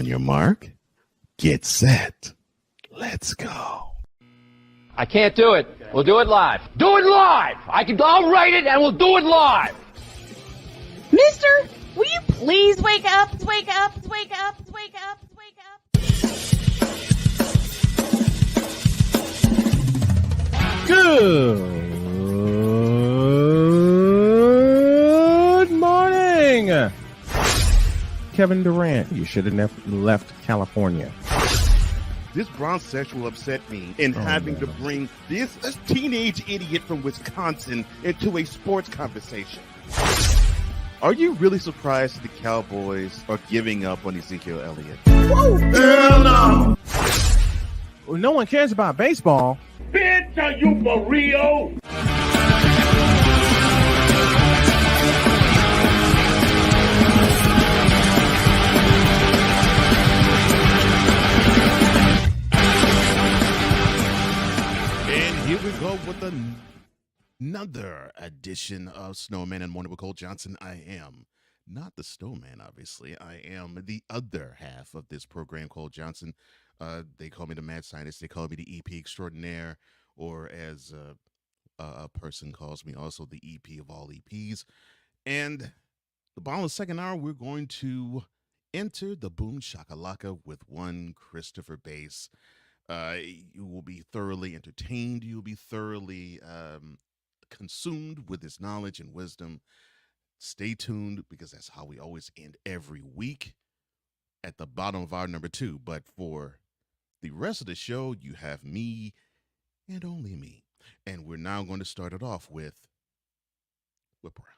your mark, get set. Let's go. I can't do it. We'll do it live. Do it live! I'll write it and we'll do it live! Mister, will you please wake up, wake up, wake up, wake up, wake up? Good morning. Kevin Durant, you should have left California. This Bronsexual upset me in having to bring this teenage idiot from Wisconsin into a sports conversation. Are you really surprised that the Cowboys are giving up on Ezekiel Elliott? Whoa. Hell no! Well, no one cares about baseball. Bitch, are you for real? Here we go with another edition of Snowman and Morning with Cole Johnson. I am not the Snowman, obviously. I am the other half of this program, Cole Johnson. They call me the mad scientist. They call me the EP extraordinaire, or as a person calls me, also the EP of all EPs. And the bottom of the second hour, we're going to enter the boom shakalaka with one Christopher Bass. You will be thoroughly entertained. You will be thoroughly consumed with his knowledge and wisdom. Stay tuned, because that's how we always end every week, at the bottom of our number 2. But for the rest of the show, you have me and only me. And we're now going to start it off with Whip Around.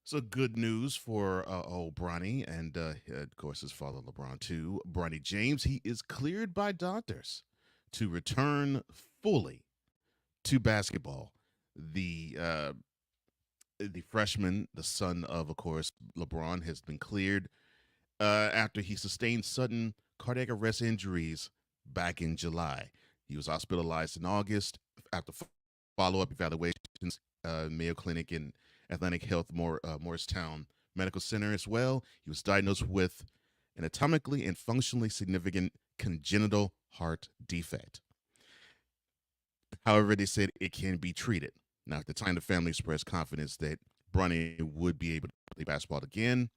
So good news for old Bronny and, of course, his father, LeBron, too. Bronny James, he is cleared by doctors to return fully to basketball. The freshman, the son of course, LeBron, has been cleared after he sustained sudden cardiac arrest injuries back in July. He was hospitalized in August after follow-up evaluations, Mayo Clinic in Atlantic Health, Morristown Medical Center as well. He was diagnosed with an anatomically and functionally significant congenital heart defect. However, they said it can be treated. Now, at the time, the family expressed confidence that Bronny would be able to play basketball again,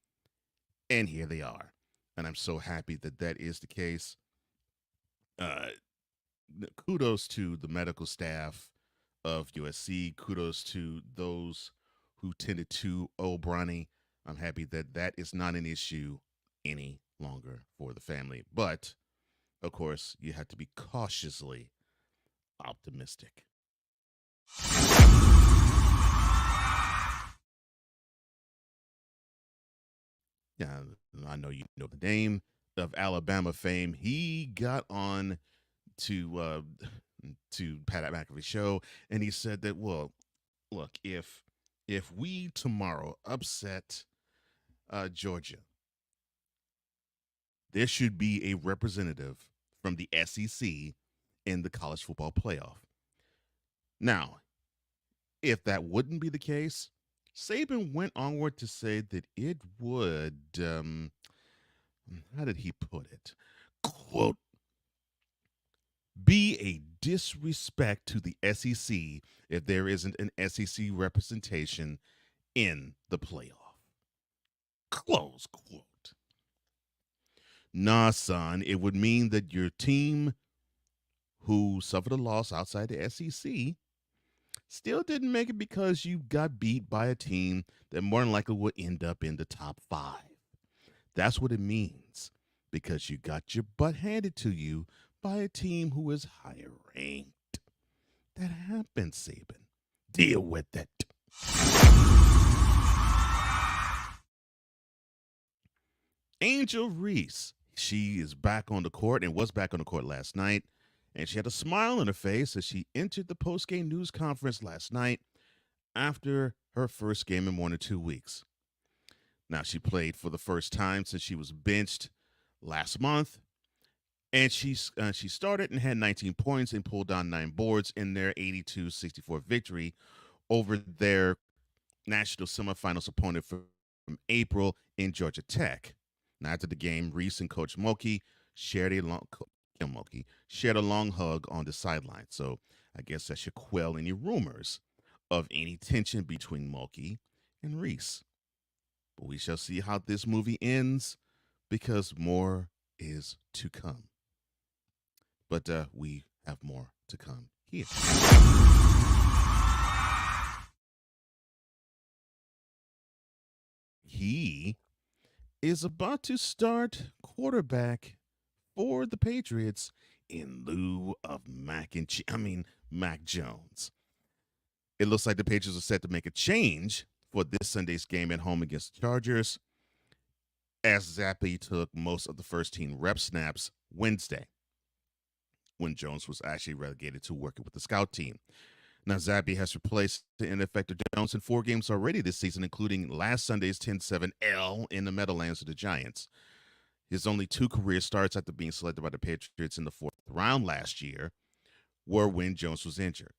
and here they are. And I'm so happy that that is the case. Kudos to the medical staff of USC. Kudos to those who tended to Bronny. I'm happy that that is not an issue any longer for the family. But, of course, you have to be cautiously optimistic. Yeah, I know you know the name of Alabama fame. He got on to Pat McAfee's show, and he said that, well, look, if we tomorrow upset Georgia, there should be a representative from the SEC in the college football playoff. Now, if that wouldn't be the case, Saban went onward to say that it would, how did he put it? Quote, be a disrespect to the SEC if there isn't an SEC representation in the playoff. Close quote. Nah, son, it would mean that your team, who suffered a loss outside the SEC, still didn't make it because you got beat by a team that more than likely will end up in the top 5. That's what it means, because you got your butt handed to you by a team who is higher ranked. That happens, Saban. Deal with it. Angel Reese, she is back on the court and was back on the court last night, and she had a smile on her face as she entered the post-game news conference last night after her first game in more than 2 weeks. Now, she played for the first time since she was benched last month, and she started and had 19 points and pulled down 9 boards in their 82-64 victory over their national semifinals opponent from April in Georgia Tech. Now, after the game, Reese and Coach Mulkey shared a long Kim Mulkey shared a long hug on the sideline. So I guess that should quell any rumors of any tension between Mulkey and Reese. But we shall see how this movie ends because more is to come. But we have more to come here. He is about to start quarterback for the Patriots in lieu of Mac Jones. It looks like the Patriots are set to make a change for this Sunday's game at home against the Chargers, as Zappe took most of the first team rep snaps Wednesday, when Jones was actually relegated to working with the scout team. Now, Zappe has replaced the ineffective Jones in 4 games already this season, including last Sunday's 10-7 L in the Meadowlands of the Giants. His only 2 career starts after being selected by the Patriots in the 4th round last year were when Jones was injured,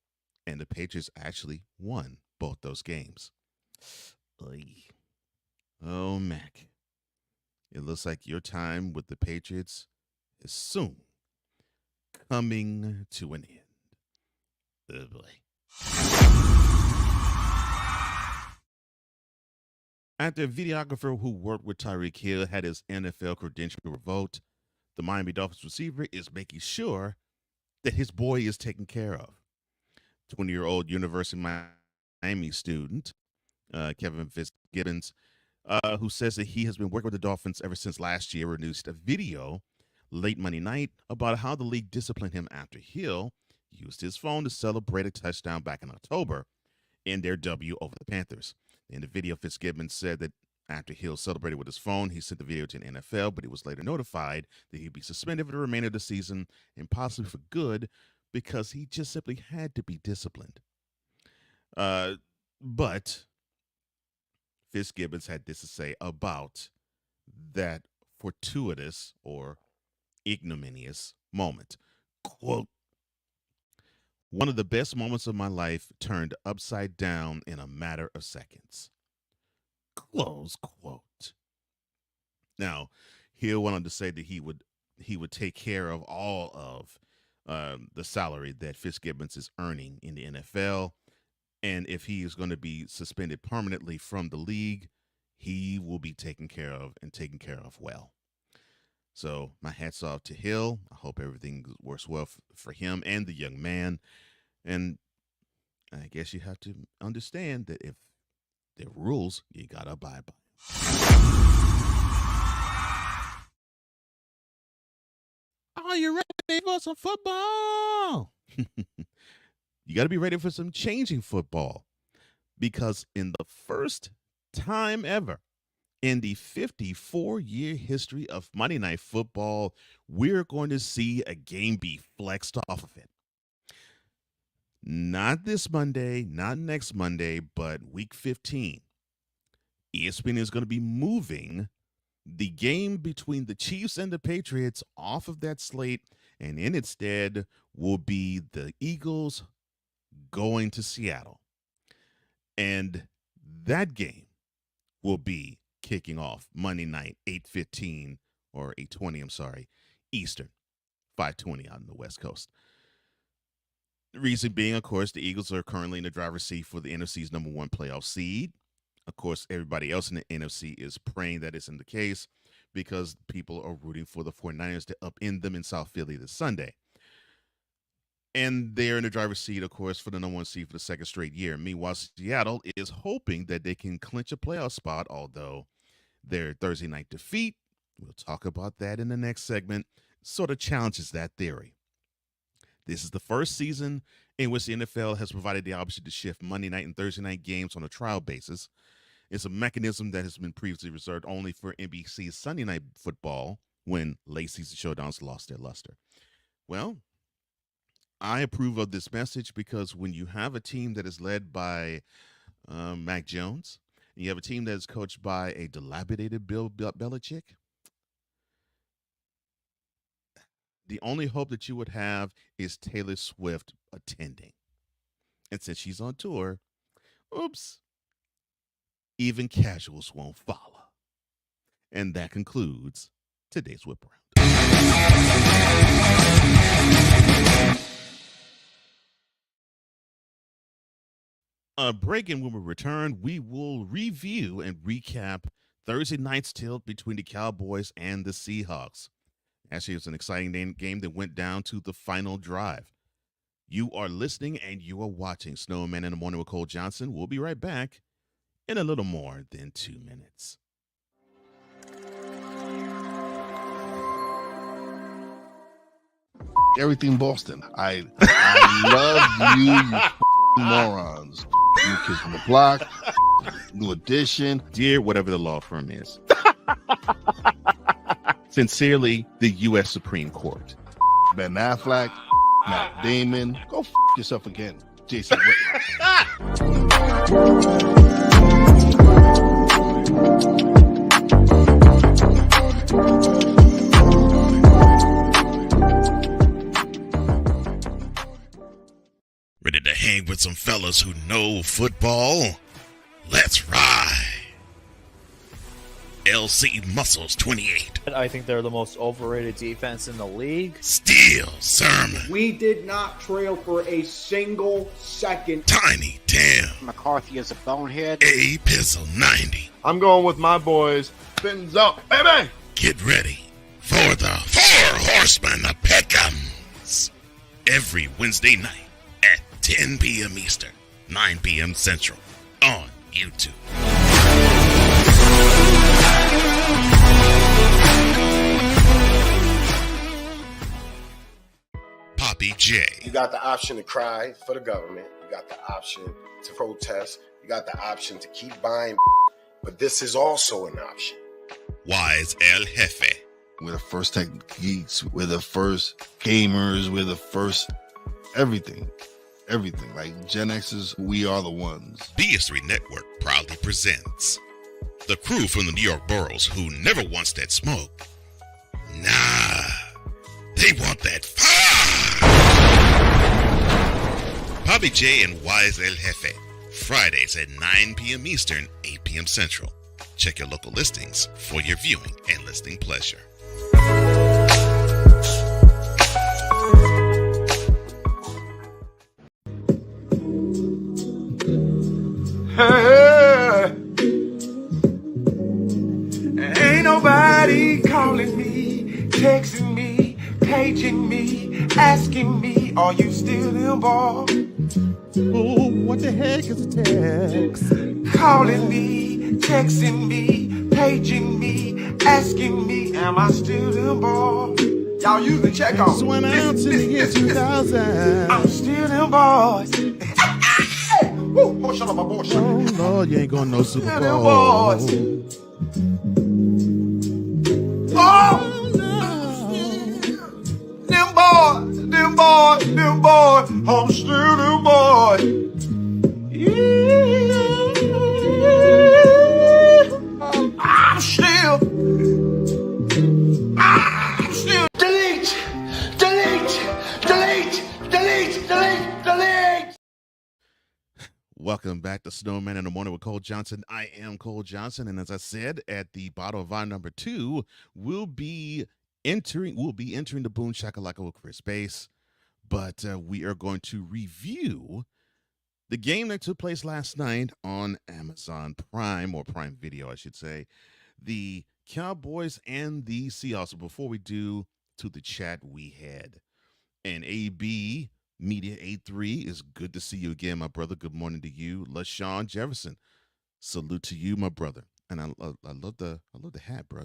and the Patriots actually won both those games. Oy. Oh, Mac. It looks like your time with the Patriots is soon coming to an end. Oh, boy. After a videographer who worked with Tyreek Hill had his NFL credential revoked, the Miami Dolphins receiver is making sure that his boy is taken care of. 20-year-old University of Miami student, Kevin Fitzgibbons, who says that he has been working with the Dolphins ever since last year, released a video late Monday night about how the league disciplined him after Hill used his phone to celebrate a touchdown back in October in their W over the Panthers. In the video, Fitzgibbons said that after Hill celebrated with his phone, he sent the video to the NFL, but he was later notified that he'd be suspended for the remainder of the season and possibly for good because he just simply had to be disciplined. But Fitzgibbons had this to say about that fortuitous or ignominious moment. Quote, "One of the best moments of my life turned upside down in a matter of seconds." Close quote. Now, Hill went on to say that he would take care of all of the salary that Fitzgibbons is earning in the NFL, and if he is going to be suspended permanently from the league, he will be taken care of and taken care of well. So my hat's off to Hill. I hope everything works well for him and the young man. And I guess you have to understand that if there are rules, you got to abide by them. Are you ready for some football? You got to be ready for some changing football, because in the first time ever in the 54-year history of Monday Night Football, we're going to see a game be flexed off of it. Not this Monday, not next Monday, but week 15. ESPN is going to be moving the game between the Chiefs and the Patriots off of that slate, and in its stead will be the Eagles going to Seattle. And that game will be kicking off Monday night, 8:15 or 8:20, I'm sorry, Eastern, 5:20 out in the West Coast. The reason being, of course, the Eagles are currently in the driver's seat for the NFC's number 1 playoff seed. Of course, everybody else in the NFC is praying that isn't the case because people are rooting for the 49ers to upend them in South Philly this Sunday. And they're in the driver's seat, of course, for the number 1 seed for the second straight year. Meanwhile, Seattle is hoping that they can clinch a playoff spot, although their Thursday night defeat, we'll talk about that in the next segment, sort of challenges that theory. This is the first season in which the NFL has provided the option to shift Monday night and Thursday night games on a trial basis. It's a mechanism that has been previously reserved only for NBC's Sunday Night Football when late season showdowns lost their luster. Well, I approve of this message because when you have a team that is led by Mac Jones, and you have a team that is coached by a dilapidated Bill Belichick, the only hope that you would have is Taylor Swift attending. And since she's on tour, Oops. Even casuals won't follow. And that concludes today's Whip Around. Break, and when we return, we will review and recap Thursday night's tilt between the Cowboys and the Seahawks. Actually, it was an exciting game that went down to the final drive. You are listening and you are watching Snowman in the Morning with Cole Johnson. We'll be right back in a little more than 2 minutes. Everything Boston. I love you morons. New Kids on the Block, New Edition. Dear whatever the law firm is. Sincerely, the U.S. Supreme Court. Ben Affleck, Matt Damon. Go yourself again, Jason Whitlock. Ready to hang with some fellas who know football? Let's ride. LC Muscles 28. I think they're the most overrated defense in the league. Steel Sermon. We did not trail for a single second. Tiny Tim. McCarthy is a bonehead. A Pizzle 90. I'm going with my boys. Fins up, baby. Get ready for the Four Horsemen of Pick'ems. Every Wednesday night at 10 p.m. Eastern, 9 p.m. Central on YouTube. Poppy J. You got the option to cry for the government. You got the option to protest. You got the option to keep buying. But this is also an option. Wise El Jefe. We're the first tech geeks. We're the first gamers. We're the first everything. Everything. Like Gen X's, we are the ones. BS3 Network proudly presents the crew from the New York boroughs who never wants that smoke. Nah, they want that fire. Bobby J and Wise El Jefe, Fridays at 9 p.m. Eastern, 8 p.m. Central. Check your local listings for your viewing and listening pleasure. Ain't nobody calling me, texting me, paging me, asking me, are you still involved? Oh, what the heck is a text? Calling me, texting me, paging me, asking me, am I still involved? Y'all usually check on me. Went out to the year 2000. I'm still involved. Woo, oh, shut up, my boy. Oh, Lord, you ain't going to no Super Still Bowl. involved. Oh! Them boys, I'm still them boys. I'm still. Delete. Welcome back to Snowman in the Morning with Cole Johnson. I am Cole Johnson, and as I said, at the bottom of our number 2, we'll be entering the Boom Shakalaka with Chris Bass, but we are going to review the game that took place last night on Amazon Prime, or Prime Video, I should say, the Cowboys and the Seahawks. So before we do, to the chat we had, and AB Media 83 is good to see you again, my brother. Good morning to you. LaShawn Jefferson, salute to you, my brother. And I love the hat, bro.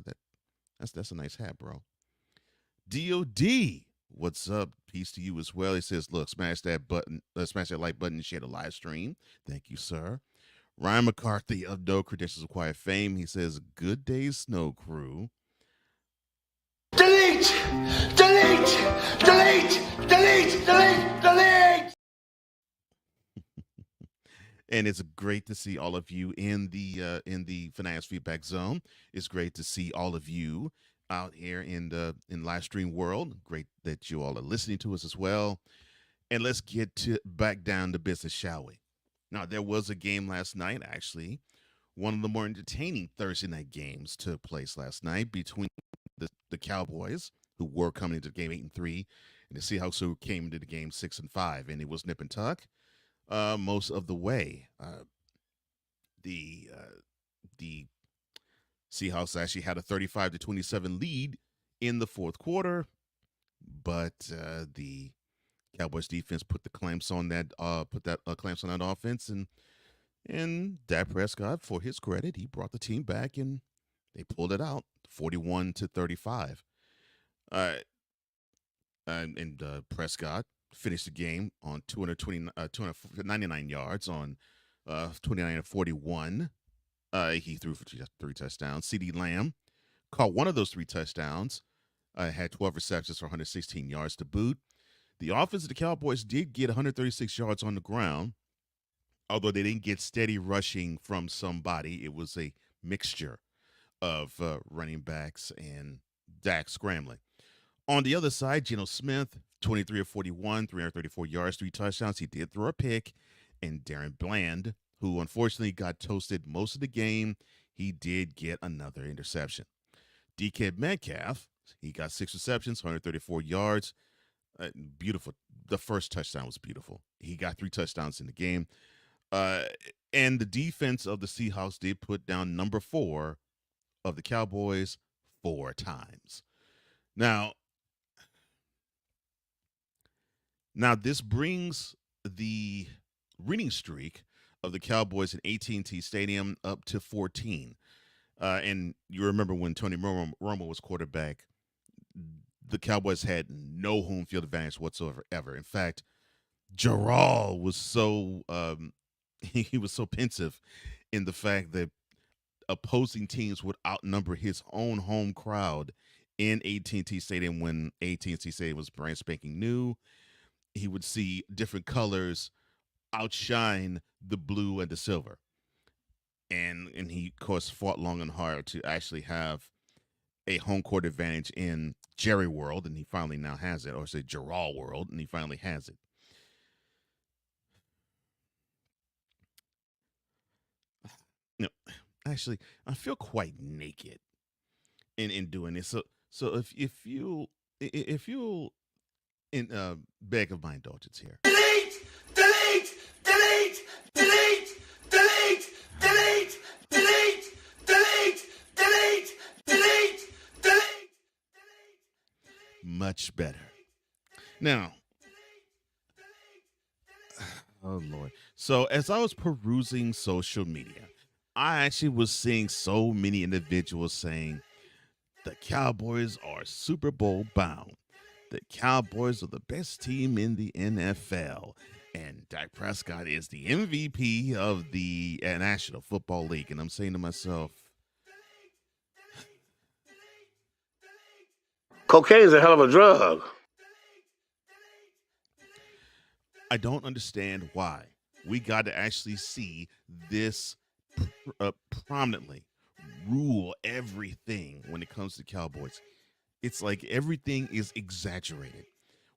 That's a nice hat, bro. DOD, what's up? Peace to you as well. He says, look, smash that button, smash that like button and share the live stream. Thank you, sir. Ryan McCarthy of No Credentials Acquired Fame. He says, good day, Snow Crew. Delete. And it's great to see all of you in the finance feedback zone. It's great to see all of you out here in live stream world. Great that you all are listening to us as well. And let's get back down to business, shall we? Now, there was a game last night, actually. One of the more entertaining Thursday night games took place last night between the Cowboys, who were coming into the game 8-3, and the Seahawks, who came into the game 6-5, and it was nip and tuck most of the way. The Seahawks actually had a 35-27 lead in the fourth quarter, but the Cowboys defense put the clamps on that clamps on that offense, and Dak Prescott, for his credit, he brought the team back and they pulled it out 41-35. And Prescott finished the game on 299 yards on 29-41. He threw for 3 touchdowns. CD Lamb caught one of those 3 touchdowns. Had 12 receptions for 116 yards to boot. The offense of the Cowboys did get 136 yards on the ground, although they didn't get steady rushing from somebody. It was a mixture of running backs and Dak scrambling. On the other side, Geno Smith, 23 of 41, 334 yards, 3 touchdowns. He did throw a pick. And Darren Bland, who unfortunately got toasted most of the game, he did get another interception. DK Metcalf, he got 6 receptions, 134 yards. Beautiful. The first touchdown was beautiful. He got 3 touchdowns in the game. And the defense of the Seahawks did put down number 4 of the Cowboys 4 times. Now this brings the winning streak of the Cowboys in AT&T Stadium up to 14. And you remember when Tony Romo was quarterback, the Cowboys had no home field advantage whatsoever, ever. In fact, Gerald was so he was so pensive in the fact that opposing teams would outnumber his own home crowd in AT&T Stadium when AT&T Stadium was brand spanking new. He would see different colors outshine the blue and the silver. And he, of course, fought long and hard to actually have a home court advantage in Jerry World, and he finally now has it, or say Gerald World, and he finally has it. No, actually, I feel quite naked in doing this. So if you'll beg of my indulgence here. Delete! Delete! Delete! Delete! Delete! Delete! Delete! Delete! Delete! Delete! Delete! Much better. Now, oh Lord. So as I was perusing social media, I actually was seeing so many individuals saying the Cowboys are Super Bowl bound. The Cowboys are the best team in the NFL. And Dak Prescott is the MVP of the National Football League. And I'm saying to myself, Cocaine's a hell of a drug. I don't understand why we got to actually see this prominently rule everything when it comes to Cowboys. It's like everything is exaggerated.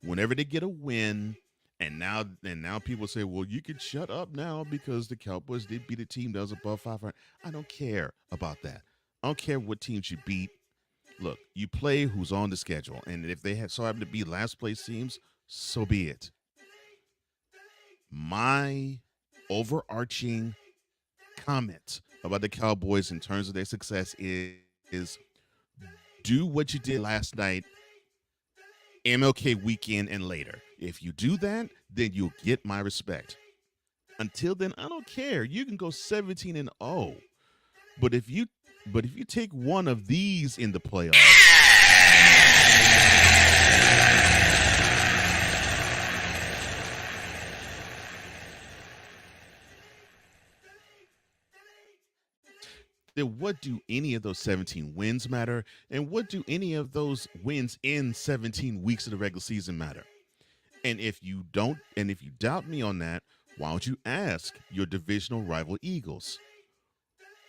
Whenever they get a win, and now people say, well, you can shut up now because the Cowboys did beat a team that was above 500. I don't care about that. I don't care what teams you beat. Look, you play who's on the schedule, and if they so happen to be last place teams, so be it. My overarching comment about the Cowboys in terms of their success is do what you did last night, MLK weekend and later. If you do that, then you'll get my respect. Until then, I don't care. You can go 17-0. But if you take one of these in the playoffs, then what do any of those 17 wins matter? And what do any of those wins in 17 weeks of the regular season matter? And if you doubt me on that, why don't you ask your divisional rival Eagles,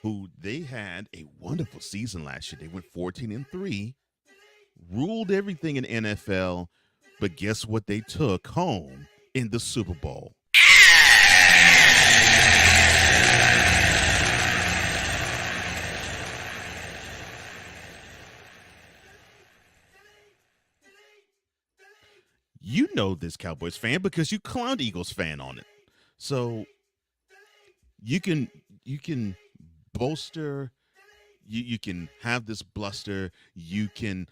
who they had a wonderful season last year. They went 14-3, ruled everything in NFL, but guess what they took home in the Super Bowl? You know this Cowboys fan because you clowned Eagles fan on it. So you can bolster, you can have this bluster, you can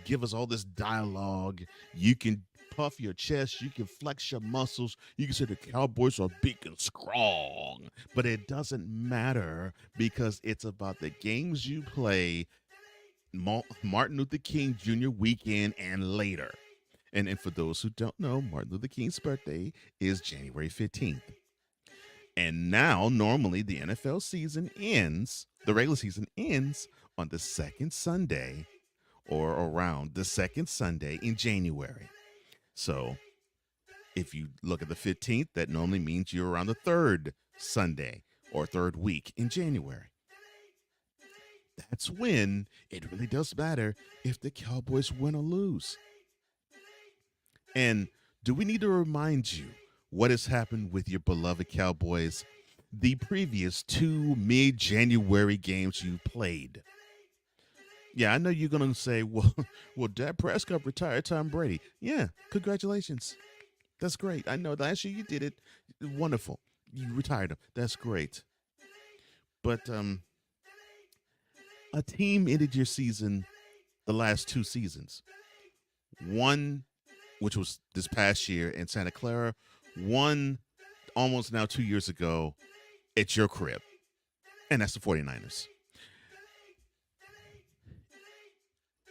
give us all this dialogue, you can puff your chest, you can flex your muscles, you can say the Cowboys are big and strong, but it doesn't matter because it's about the games you play Martin Luther King Jr. weekend and later. And for those who don't know, Martin Luther King's birthday is January 15th. And now, normally, the NFL season ends, the regular season ends on the second Sunday or around the second Sunday in January. So if you look at the 15th, that normally means you're around the third Sunday or third week in January. That's when it really does matter if the Cowboys win or lose. And do we need to remind you what has happened with your beloved Cowboys the previous 2 mid-January games you played? Yeah, I know you're going to say, well, Dak Prescott retired Tom Brady. Yeah, congratulations. That's great. I know last year you did it. Wonderful. You retired him. That's great. But a team ended your season the last 2 seasons. One, which was this past year in Santa Clara, one almost now 2 years ago at your crib, and that's the 49ers.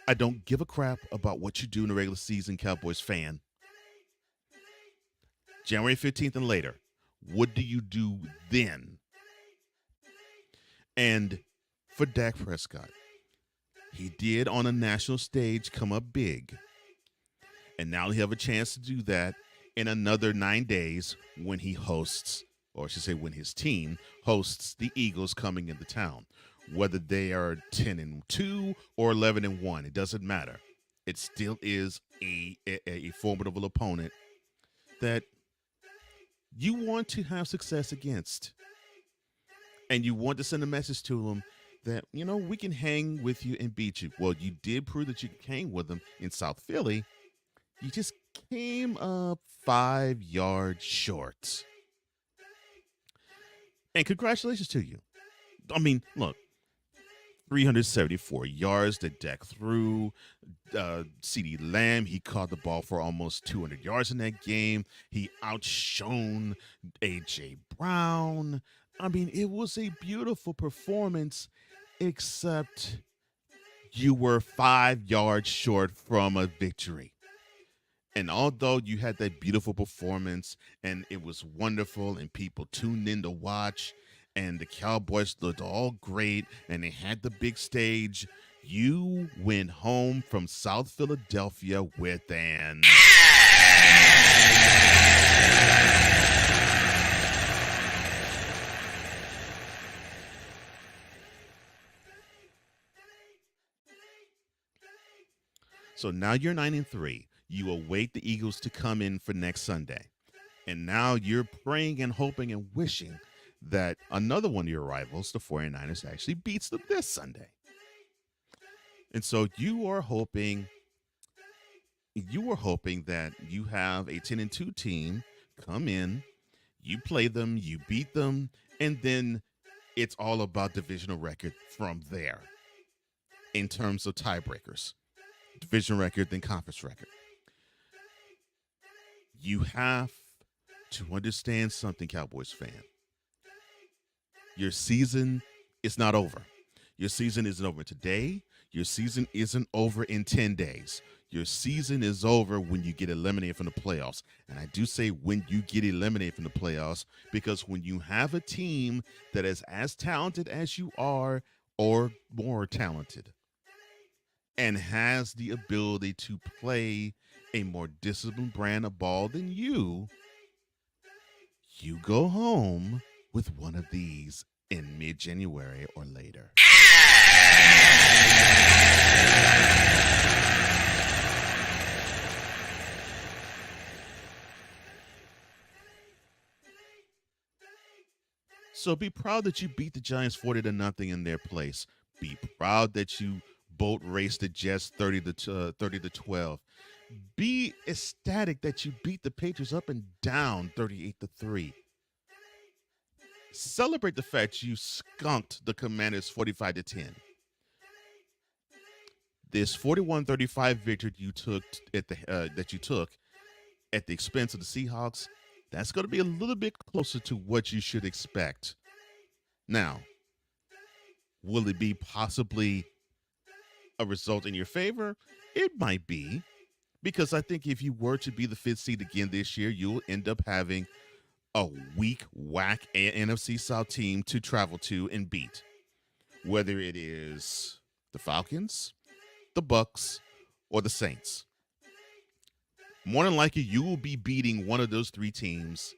I don't give a crap about what you do in the regular season, Cowboys fan. January 15th and later, what do you do then? And for Dak Prescott, he did on a national stage come up big. And now he'll have a chance to do that in another 9 days when he hosts, or I should say when his team hosts the Eagles coming into town. Whether they are 10-2 or 11-1, it doesn't matter. It still is a formidable opponent that you want to have success against. And you want to send a message to them that, you know, we can hang with you and beat you. Well, you did prove that you could hang with them in South Philly. You just came up 5 yards short. And congratulations to you. I mean, look, 374 yards that Dak threw. CeeDee Lamb, he caught the ball for almost 200 yards in that game. He outshone A.J. Brown. I mean, it was a beautiful performance, except you were 5 yards short from a victory. And although you had that beautiful performance and it was wonderful and people tuned in to watch and the Cowboys looked all great and they had the big stage, you went home from South Philadelphia with an... So now you're 9-3. You await the Eagles to come in for next Sunday. And now you're praying and hoping and wishing that another one of your rivals, the 49ers, actually beats them this Sunday. And so you are hoping that you have a 10-2 team come in, you play them, you beat them, and then it's all about divisional record from there in terms of tiebreakers. Division record, then conference record. You have to understand something, Cowboys fan. Your season is not over. Your season isn't over today. Your season isn't over in 10 days. Your season is over when you get eliminated from the playoffs. And I do say when you get eliminated from the playoffs, because when you have a team that is as talented as you are or more talented and has the ability to play a more disciplined brand of ball than you go home with one of these in mid-January or later. So be proud that you beat the Giants 40-0 in their place. Be proud that you boat raced the Jets 30-12. Be ecstatic that you beat the Patriots up and down 38-3. Celebrate the fact you skunked the Commanders 45-10. This 41-35 victory you took that you took at the expense of the Seahawks, that's going to be a little bit closer to what you should expect. Now, will it be possibly a result in your favor? It might be, because I think if you were to be the 5th seed again this year, you'll end up having a weak, whack NFC South team to travel to and beat. Whether it is the Falcons, the Bucks, or the Saints. More than likely, you will be beating one of those 3 teams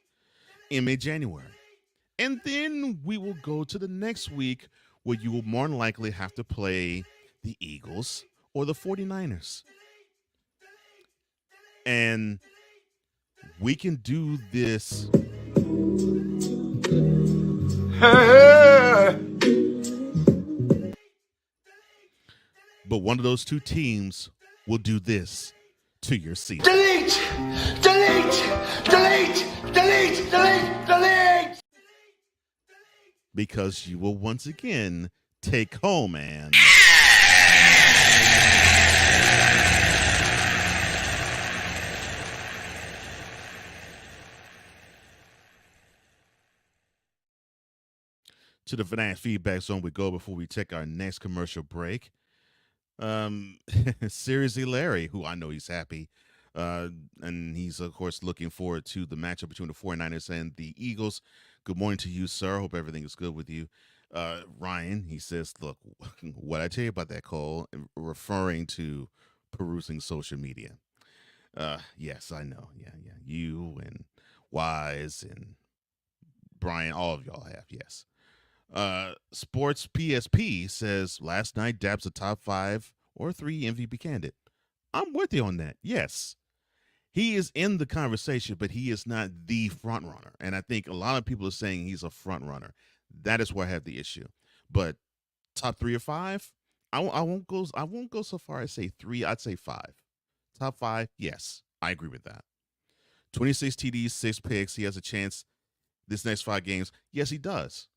in mid-January. And then we will go to the next week where you will more than likely have to play the Eagles or the 49ers. And we can do this. But one of those 2 teams will do this to your season. Delete! Delete! Delete! Delete! Delete! Delete! Because you will once again take home and to the Fanatic Feedback Zone we go before we take our next commercial break. Seriously, Larry, who I know he's happy, and he's, of course, looking forward to the matchup between the 49ers and the Eagles. Good morning to you, sir. Hope everything is good with you. Ryan, he says, look, what I tell you about that, Cole, referring to perusing social media. Yes, I know. Yeah. You and Wise and Brian, all of y'all have, yes. Sports PSP says last night Dab's a top 5 or 3 MVP candidate. I'm with you on that. Yes, he is in the conversation, but he is not the front runner. And I think a lot of people are saying he's a front runner. That is where I have the issue. But top 3 or 5, I won't go so far as say 3. I'd say 5. Top 5, yes, I agree with that. 26 TDs, 6 picks. He has a chance this next 5 games. Yes, he does.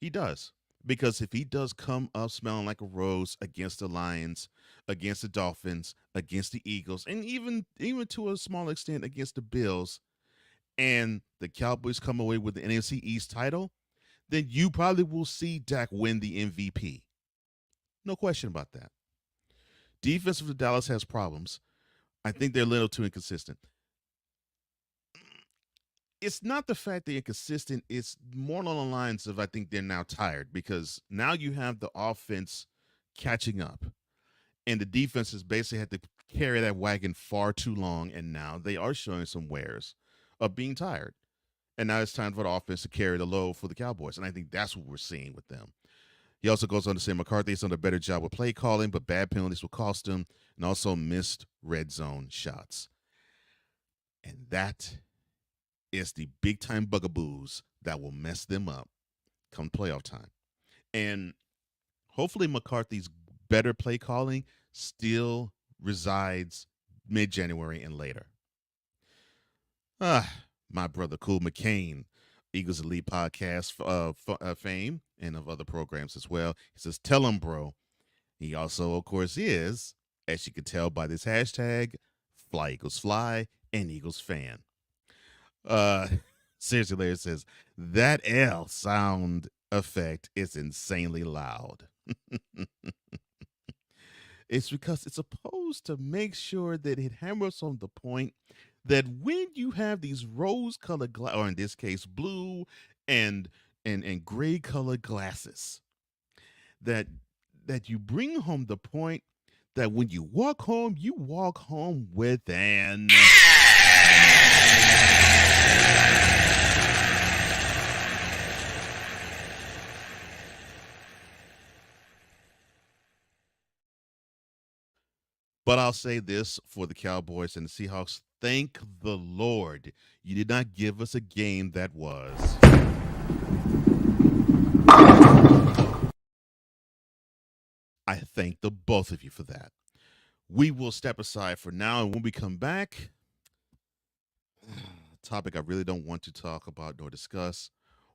He does. Because if he does come up smelling like a rose against the Lions, against the Dolphins, against the Eagles, and even to a small extent against the Bills, and the Cowboys come away with the NFC East title, then you probably will see Dak win the MVP. No question about that. Defense of the Dallas has problems. I think they're a little too inconsistent. It's not the fact they're inconsistent. It's more along the lines of I think they're now tired because now you have the offense catching up. And the defense has basically had to carry that wagon far too long, and now they are showing some wares of being tired. And now it's time for the offense to carry the load for the Cowboys, and I think that's what we're seeing with them. He also goes on to say McCarthy's done a better job with play calling, but bad penalties will cost him, and also missed red zone shots. And that is the big-time bugaboos that will mess them up come playoff time. And hopefully McCarthy's better play calling still resides mid-January and later. My brother Cool McCain, Eagles Elite Podcast fame and of other programs as well. He says, tell him, bro. He also, of course, is, as you can tell by this hashtag, Fly Eagles Fly and Eagles fan. Seriously, Larry says, that L sound effect is insanely loud. It's because it's supposed to make sure that it hammers on the point that when you have these rose-colored or in this case blue and gray-colored glasses, that you bring home the point that when you walk home with an But I'll say this for the Cowboys and the Seahawks. Thank the Lord you did not give us a game that was I thank the both of you for that. We will step aside for now, and when we come back, a topic I really don't want to talk about nor discuss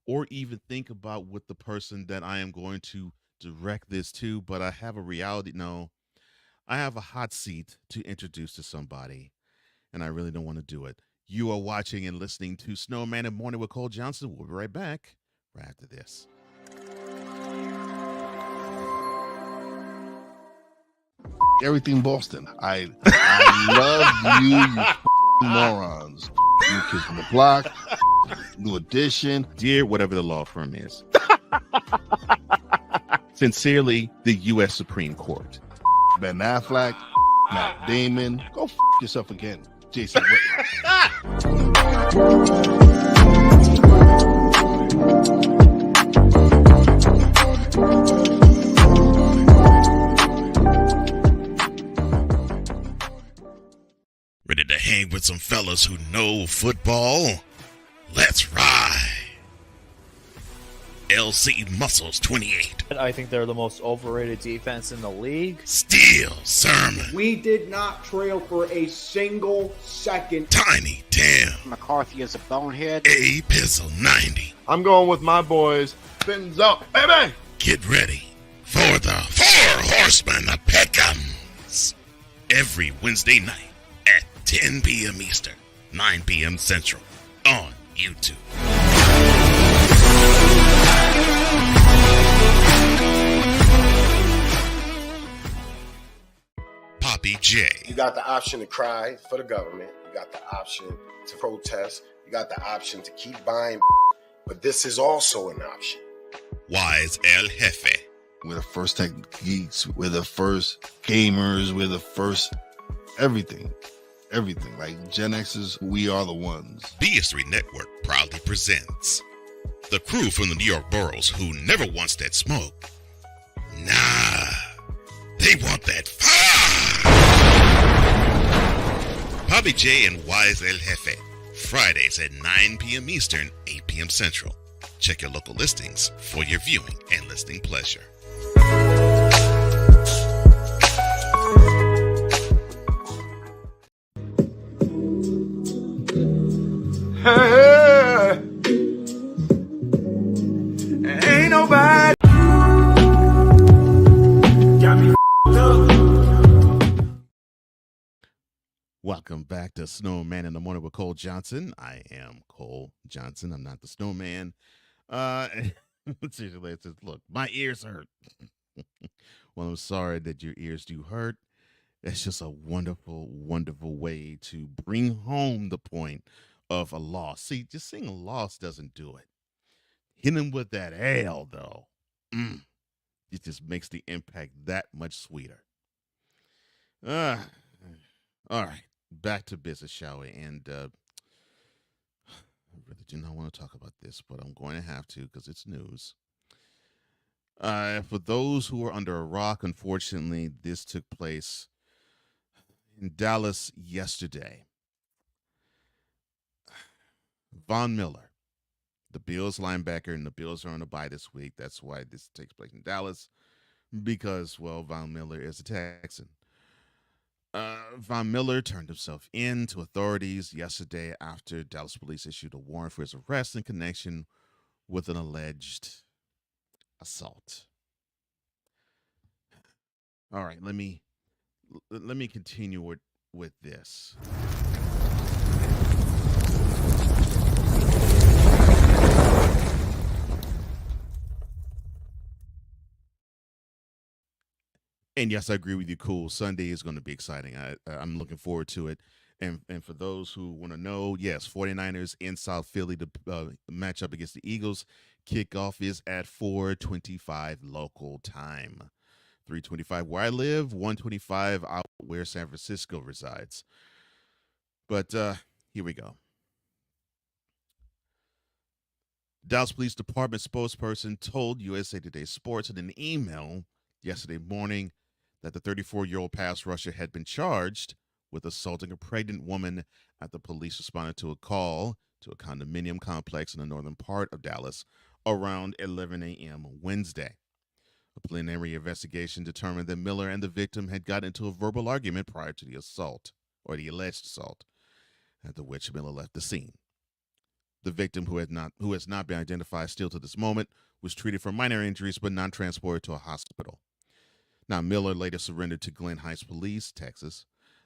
or even think about with the person that I am going to direct this to, but I have a reality. No, I have a hot seat to introduce to somebody, and I really don't want to do it. You are watching and listening to Snowman and Morning with Cole Johnson. We'll be right back right after this. Everything Boston. I love you morons. New Kids on the Block, New Edition. Dear whatever the law firm is. Sincerely, the U.S. Supreme Court. Ben Affleck, Matt Damon. Go yourself again, Jason Whitlock. Ready to hang with some fellas who know football? Let's ride. LC Muscles 28. I think they're the most overrated defense in the league. Steel Sermon. We did not trail for a single second. Tiny Tim. McCarthy is a bonehead. A Pizzle 90. I'm going with my boys. Fins up, baby! Get ready for the Four Horsemen of Pick'ems. Every Wednesday night at 10 p.m. Eastern, 9 p.m. Central on YouTube. Poppy J. You got the option to cry for the government. You got the option to protest. You got the option to keep buying, but this is also an option. Wise El Jefe. We're the first tech geeks. We're the first gamers. We're the first everything. Everything. Like Gen X's, we are the ones. BS3 Network proudly presents the crew from the New York boroughs who never wants that smoke. Nah, they want that fire. Bobby J and Wise El Jefe, Fridays at 9 p.m. Eastern, 8 p.m. Central. Check your local listings for your viewing and listening pleasure. Hey, ain't nobody got me up. Welcome back to Snowman in the Morning with Cole Johnson. I am Cole Johnson. I'm not the Snowman. Seriously, it says, look, my ears hurt. Well, I'm sorry that your ears do hurt. It's just a wonderful, wonderful way to bring home the point of a loss. See, just saying a loss doesn't do it. Hitting with that L, though, it just makes the impact that much sweeter. All right, back to business, shall we? And I really do not want to talk about this, but I'm going to have to because it's news. For those who are under a rock, unfortunately, this took place in Dallas yesterday. Von Miller, the Bills linebacker, and the Bills are on a bye this week. That's why this takes place in Dallas, because, well, Von Miller is a Texan. Von Miller turned himself in to authorities yesterday after Dallas police issued a warrant for his arrest in connection with an alleged assault. All right, let me continue with this. And yes, I agree with you. Cool. Sunday is going to be exciting. I'm looking forward to it. And for those who want to know, yes, 49ers in South Philly to match up against the Eagles. Kickoff is at 4:25 local time. 3:25 where I live, 1:25 out where San Francisco resides. But here we go. Dallas Police Department spokesperson told USA Today Sports in an email yesterday morning that the 34-year-old pass rusher had been charged with assaulting a pregnant woman after the police responded to a call to a condominium complex in the northern part of Dallas around 11 a.m. Wednesday. A preliminary investigation determined that Miller and the victim had gotten into a verbal argument prior to the assault, or the alleged assault, after which Miller left the scene. The victim, who has not been identified still to this moment, was treated for minor injuries but not transported to a hospital. Now, Miller later surrendered to Glen Heights Police, Texas,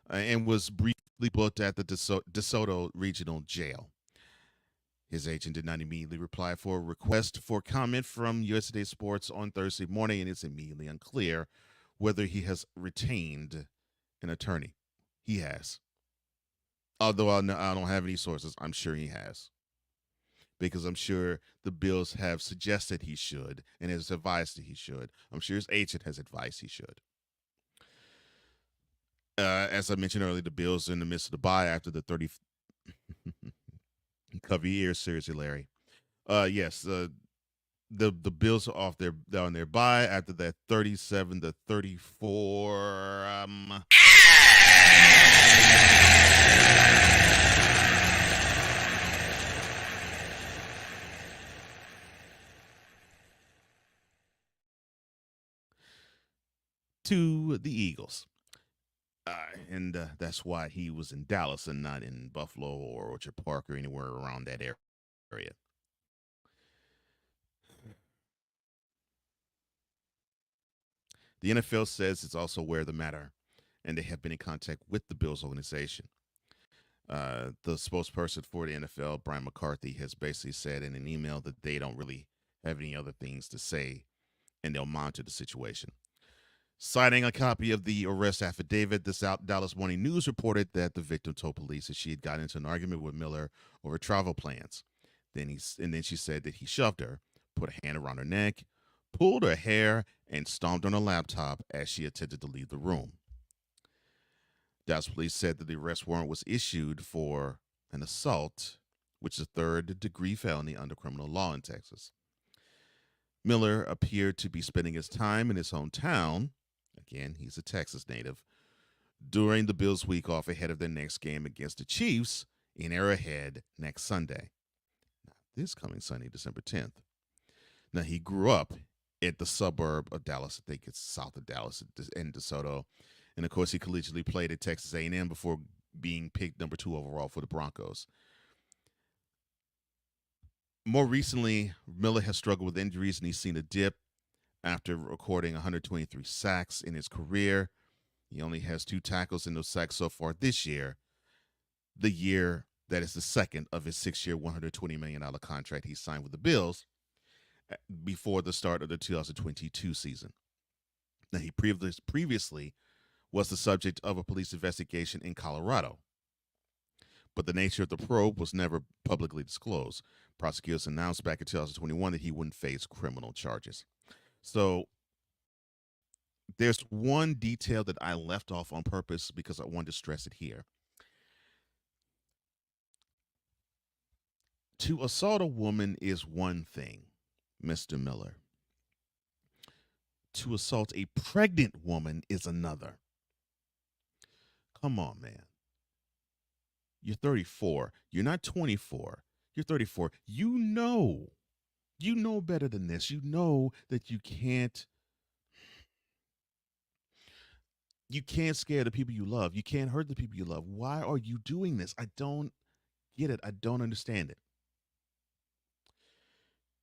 and was briefly booked at the DeSoto Regional Jail. His agent did not immediately reply for a request for comment from USA Today Sports on Thursday morning, and it's immediately unclear whether he has retained an attorney. He has. Although I don't have any sources, I'm sure he has. Because I'm sure the Bills have suggested he should and has advised that he should. I'm sure his agent has advised he should. As I mentioned earlier, the Bills are in the midst of the bye after the 30 cover your ears, seriously, Larry. Yes, the Bills are on their bye after that 37-34 to the Eagles. And that's why he was in Dallas and not in Buffalo or Orchard Park or anywhere around that area. The NFL says it's also aware of the matter, and they have been in contact with the Bills organization. The spokesperson for the NFL, Brian McCarthy, has basically said in an email that they don't really have any other things to say, and they'll monitor the situation. Citing a copy of the arrest affidavit, the Dallas Morning News reported that the victim told police that she had gotten into an argument with Miller over travel plans. Then she said that he shoved her, put a hand around her neck, pulled her hair, and stomped on her laptop as she attempted to leave the room. Dallas police said that the arrest warrant was issued for an assault, which is a third-degree felony under criminal law in Texas. Miller appeared to be spending his time in his hometown. Again, he's a Texas native. During the Bills' week off ahead of their next game against the Chiefs in Arrowhead next Sunday. Now, this coming Sunday, December 10th. Now, he grew up at the suburb of Dallas. I think it's south of Dallas in DeSoto. And, of course, he collegiately played at Texas A&M before being picked number 2 overall for the Broncos. More recently, Miller has struggled with injuries, and he's seen a dip after recording 123 sacks in his career. He only has 2 tackles in those sacks so far this year, the year that is the second of his 6-year, $120 million contract he signed with the Bills before the start of the 2022 season. Now, he previously was the subject of a police investigation in Colorado, but the nature of the probe was never publicly disclosed. Prosecutors announced back in 2021 that he wouldn't face criminal charges. So there's one detail that I left off on purpose because I wanted to stress it here. To assault a woman is one thing, Mr. Miller. To assault a pregnant woman is another. Come on, man. You're 34. You're not 24. You're 34. You know better than this. You know that you can't scare the people you love. You can't hurt the people you love. Why are you doing this? I don't get it. I don't understand it.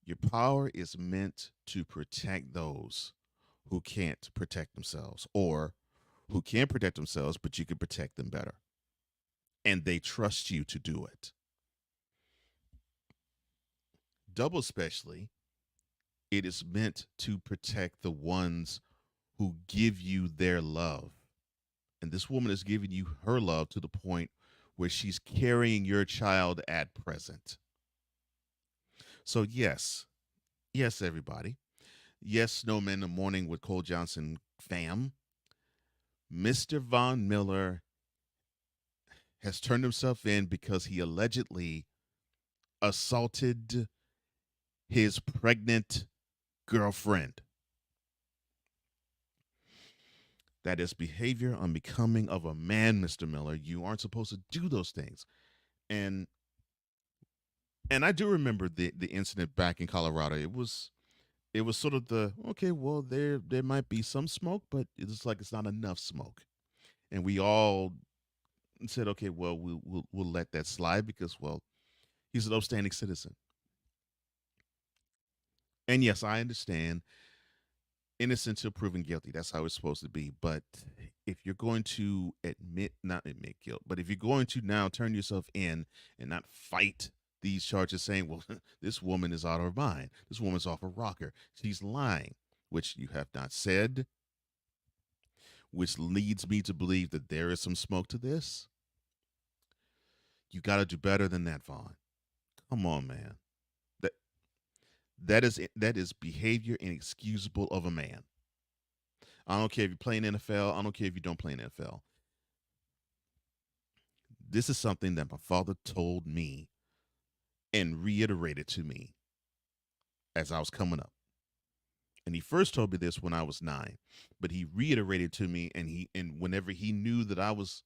Your power is meant to protect those who can't protect themselves, or who can protect themselves, but you can protect them better. And they trust you to do it. Double especially, it is meant to protect the ones who give you their love. And this woman is giving you her love to the point where she's carrying your child at present. So yes, everybody. Yes, Snowman in the Morning with Cole Johnson fam. Mr. Von Miller has turned himself in because he allegedly assaulted his pregnant girlfriend. That is behavior unbecoming of a man, Mr. Miller. You aren't supposed to do those things. And I do remember the incident back in Colorado. It was it was sort of the okay, well, there might be some smoke, but it's like it's not enough smoke, and we all said, okay, well, we'll let that slide because, well, he's an upstanding citizen. And yes, I understand innocent till proven guilty. That's how it's supposed to be. But if you're going to not admit guilt, but if you're going to now turn yourself in and not fight these charges saying, well, this woman is out of her mind, this woman's off a rocker, she's lying, which you have not said, which leads me to believe that there is some smoke to this. You got to do better than that, Vaughn. Come on, man. That is behavior inexcusable of a man. I don't care if you play in NFL. I don't care if you don't play in NFL. This is something that my father told me and reiterated to me as I was coming up. And he first told me this when I was 9, but he reiterated to me, and whenever he knew that I was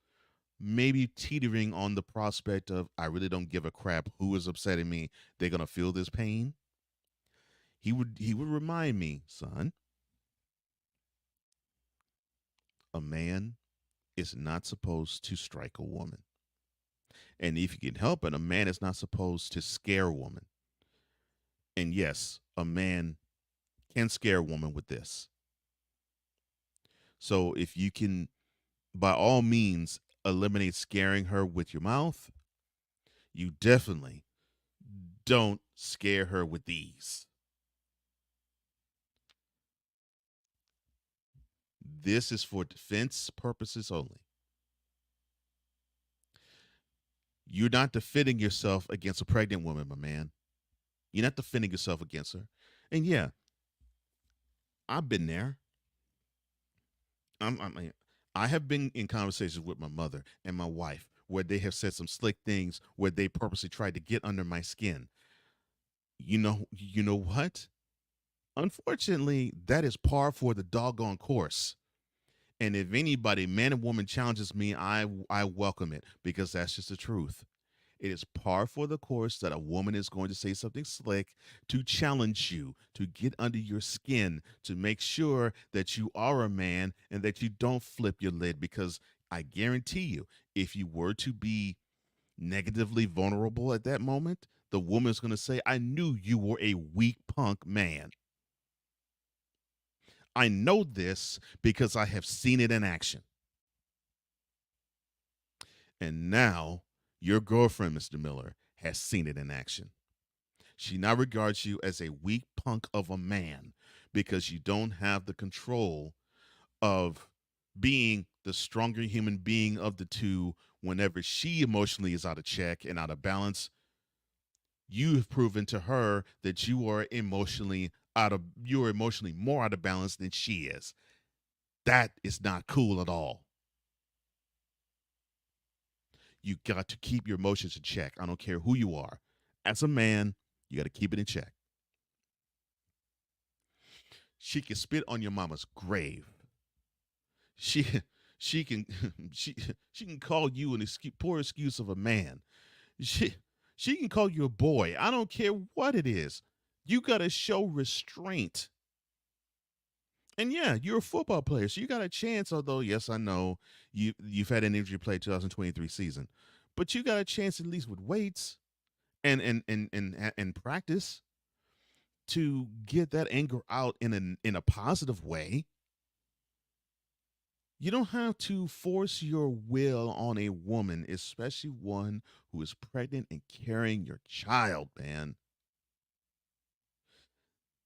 maybe teetering on the prospect of I really don't give a crap who is upsetting me, they're gonna feel this pain. He would remind me, son, a man is not supposed to strike a woman. And if you can help it, a man is not supposed to scare a woman. And yes, a man can scare a woman with this. So if you can, by all means, eliminate scaring her with your mouth, you definitely don't scare her with these. This is for defense purposes only. You're not defending yourself against a pregnant woman, my man. You're not defending yourself against her. And yeah, I've been there. I have been in conversations with my mother and my wife where they have said some slick things where they purposely tried to get under my skin. You know what? Unfortunately, that is par for the doggone course. And if anybody, man and woman, challenges me, I welcome it because that's just the truth. It is par for the course that a woman is going to say something slick to challenge you, to get under your skin, to make sure that you are a man and that you don't flip your lid. Because I guarantee you, if you were to be negatively vulnerable at that moment, the woman's going to say, I knew you were a weak punk man. I know this because I have seen it in action. And now your girlfriend, Mr. Miller, has seen it in action. She now regards you as a weak punk of a man because you don't have the control of being the stronger human being of the two. Whenever she emotionally is out of check and out of balance, you have proven to her that you are emotionally more out of balance than she is. That is not cool at all. You got to keep your emotions in check. I don't care who you are. As a man, you got to keep it in check. She can spit on your mama's grave. She can call you an poor excuse of a man. She can call you a boy. I don't care what it is. You got to show restraint. And yeah, you're a football player, so you got a chance. Although, yes, I know you've had an injury play 2023 season, but you got a chance at least with weights and practice to get that anger out in a positive way. You don't have to force your will on a woman, especially one who is pregnant and carrying your child, man.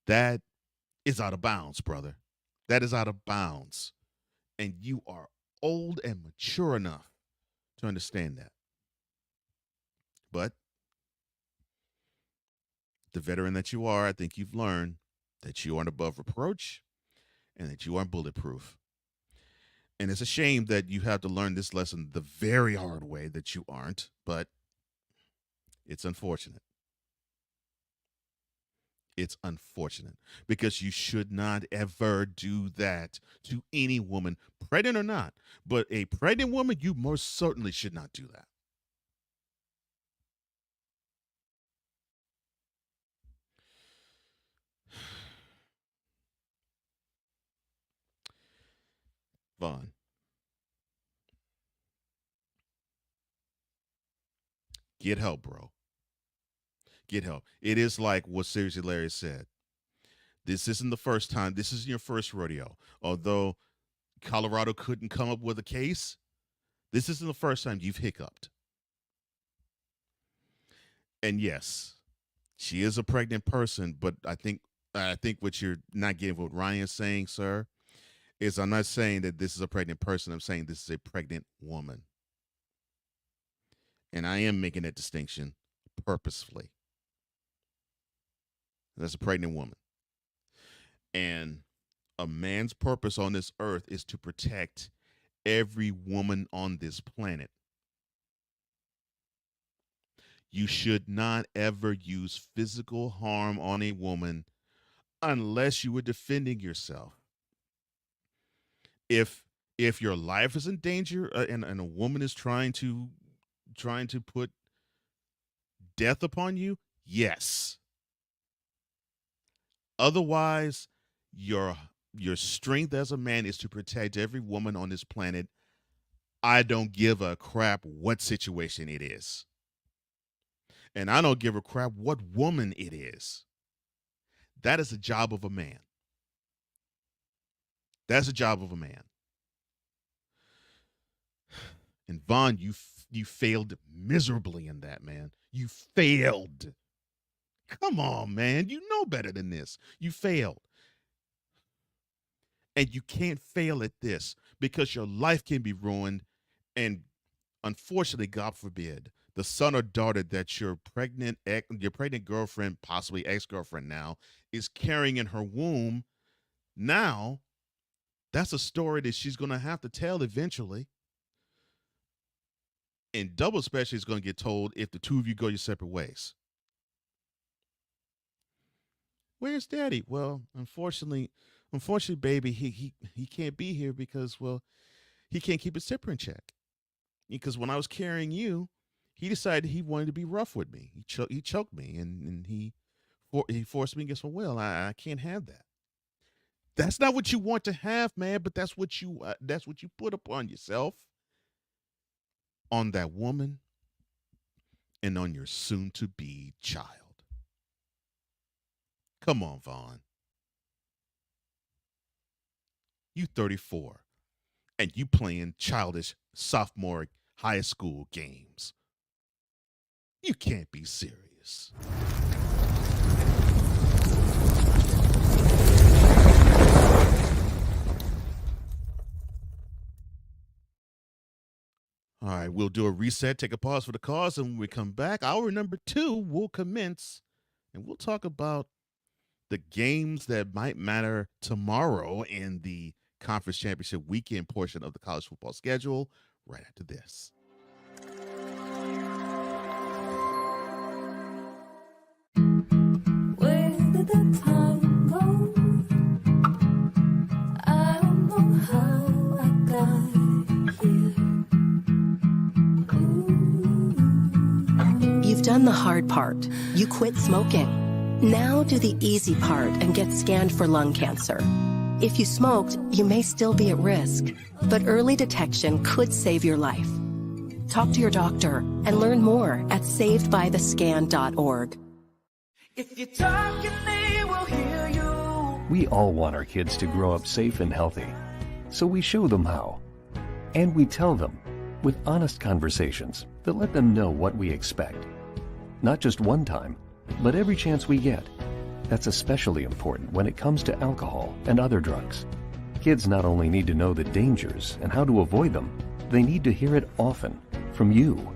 That is out of bounds, brother. That is out of bounds. And you are old and mature enough to understand that. But the veteran that you are, I think you've learned that you aren't above reproach and that you aren't bulletproof. And it's a shame that you have to learn this lesson the very hard way that you aren't, but it's unfortunate. It's unfortunate because you should not ever do that to any woman, pregnant or not. But a pregnant woman, you most certainly should not do that. Vaughn. Get help, bro. Get help. It is like what Seriously Larry said. This isn't the first time. This isn't your first rodeo. Although Colorado couldn't come up with a case, this isn't the first time you've hiccuped. And yes, she is a pregnant person, but I think what you're not getting, what Ryan's saying, sir, is I'm not saying that this is a pregnant person. I'm saying this is a pregnant woman. And I am making that distinction purposefully. That's a pregnant woman. And a man's purpose on this earth is to protect every woman on this planet. You should not ever use physical harm on a woman unless you were defending yourself. If your life is in danger and a woman is trying to put death upon you, yes. Otherwise, your strength as a man is to protect every woman on this planet. I don't give a crap what situation it is. And I don't give a crap what woman it is. That is the job of a man. That's the job of a man. And Vaughn, you failed miserably in that, man. You failed. Come on, man. You know better than this. You failed. And you can't fail at this because your life can be ruined. And unfortunately, God forbid, the son or daughter that your pregnant girlfriend, possibly ex-girlfriend now, is carrying in her womb, now that's a story that she's going to have to tell eventually. And double special is going to get told if the two of you go your separate ways. Where's Daddy? Well, unfortunately, baby, he can't be here because, well, he can't keep his temper in check. Because when I was carrying you, he decided he wanted to be rough with me. He choked me and he forced me against my will. I can't have that. That's not what you want to have, man. But that's what you put upon yourself, on that woman, and on your soon-to-be child. Come on, Vaughn. You 34, and you playing childish sophomore high school games. You can't be serious. All right, we'll do a reset, take a pause for the cause, and when we come back, hour number 2 will commence, and we'll talk about the games that might matter tomorrow in the conference championship weekend portion of the college football schedule right after this. Where did the time go? I don't know how I got here. You've done the hard part. You quit smoking. Now do the easy part and get scanned for lung cancer. If you smoked, you may still be at risk, but early detection could save your life. Talk to your doctor and learn more at savedbythescan.org. If you're talking, they will hear you. We all want our kids to grow up safe and healthy, so we show them how. And we tell them with honest conversations that let them know what we expect. Not just one time, but every chance we get. That's especially important when it comes to alcohol and other drugs. Kids not only need to know the dangers and how to avoid them, they need to hear it often from you.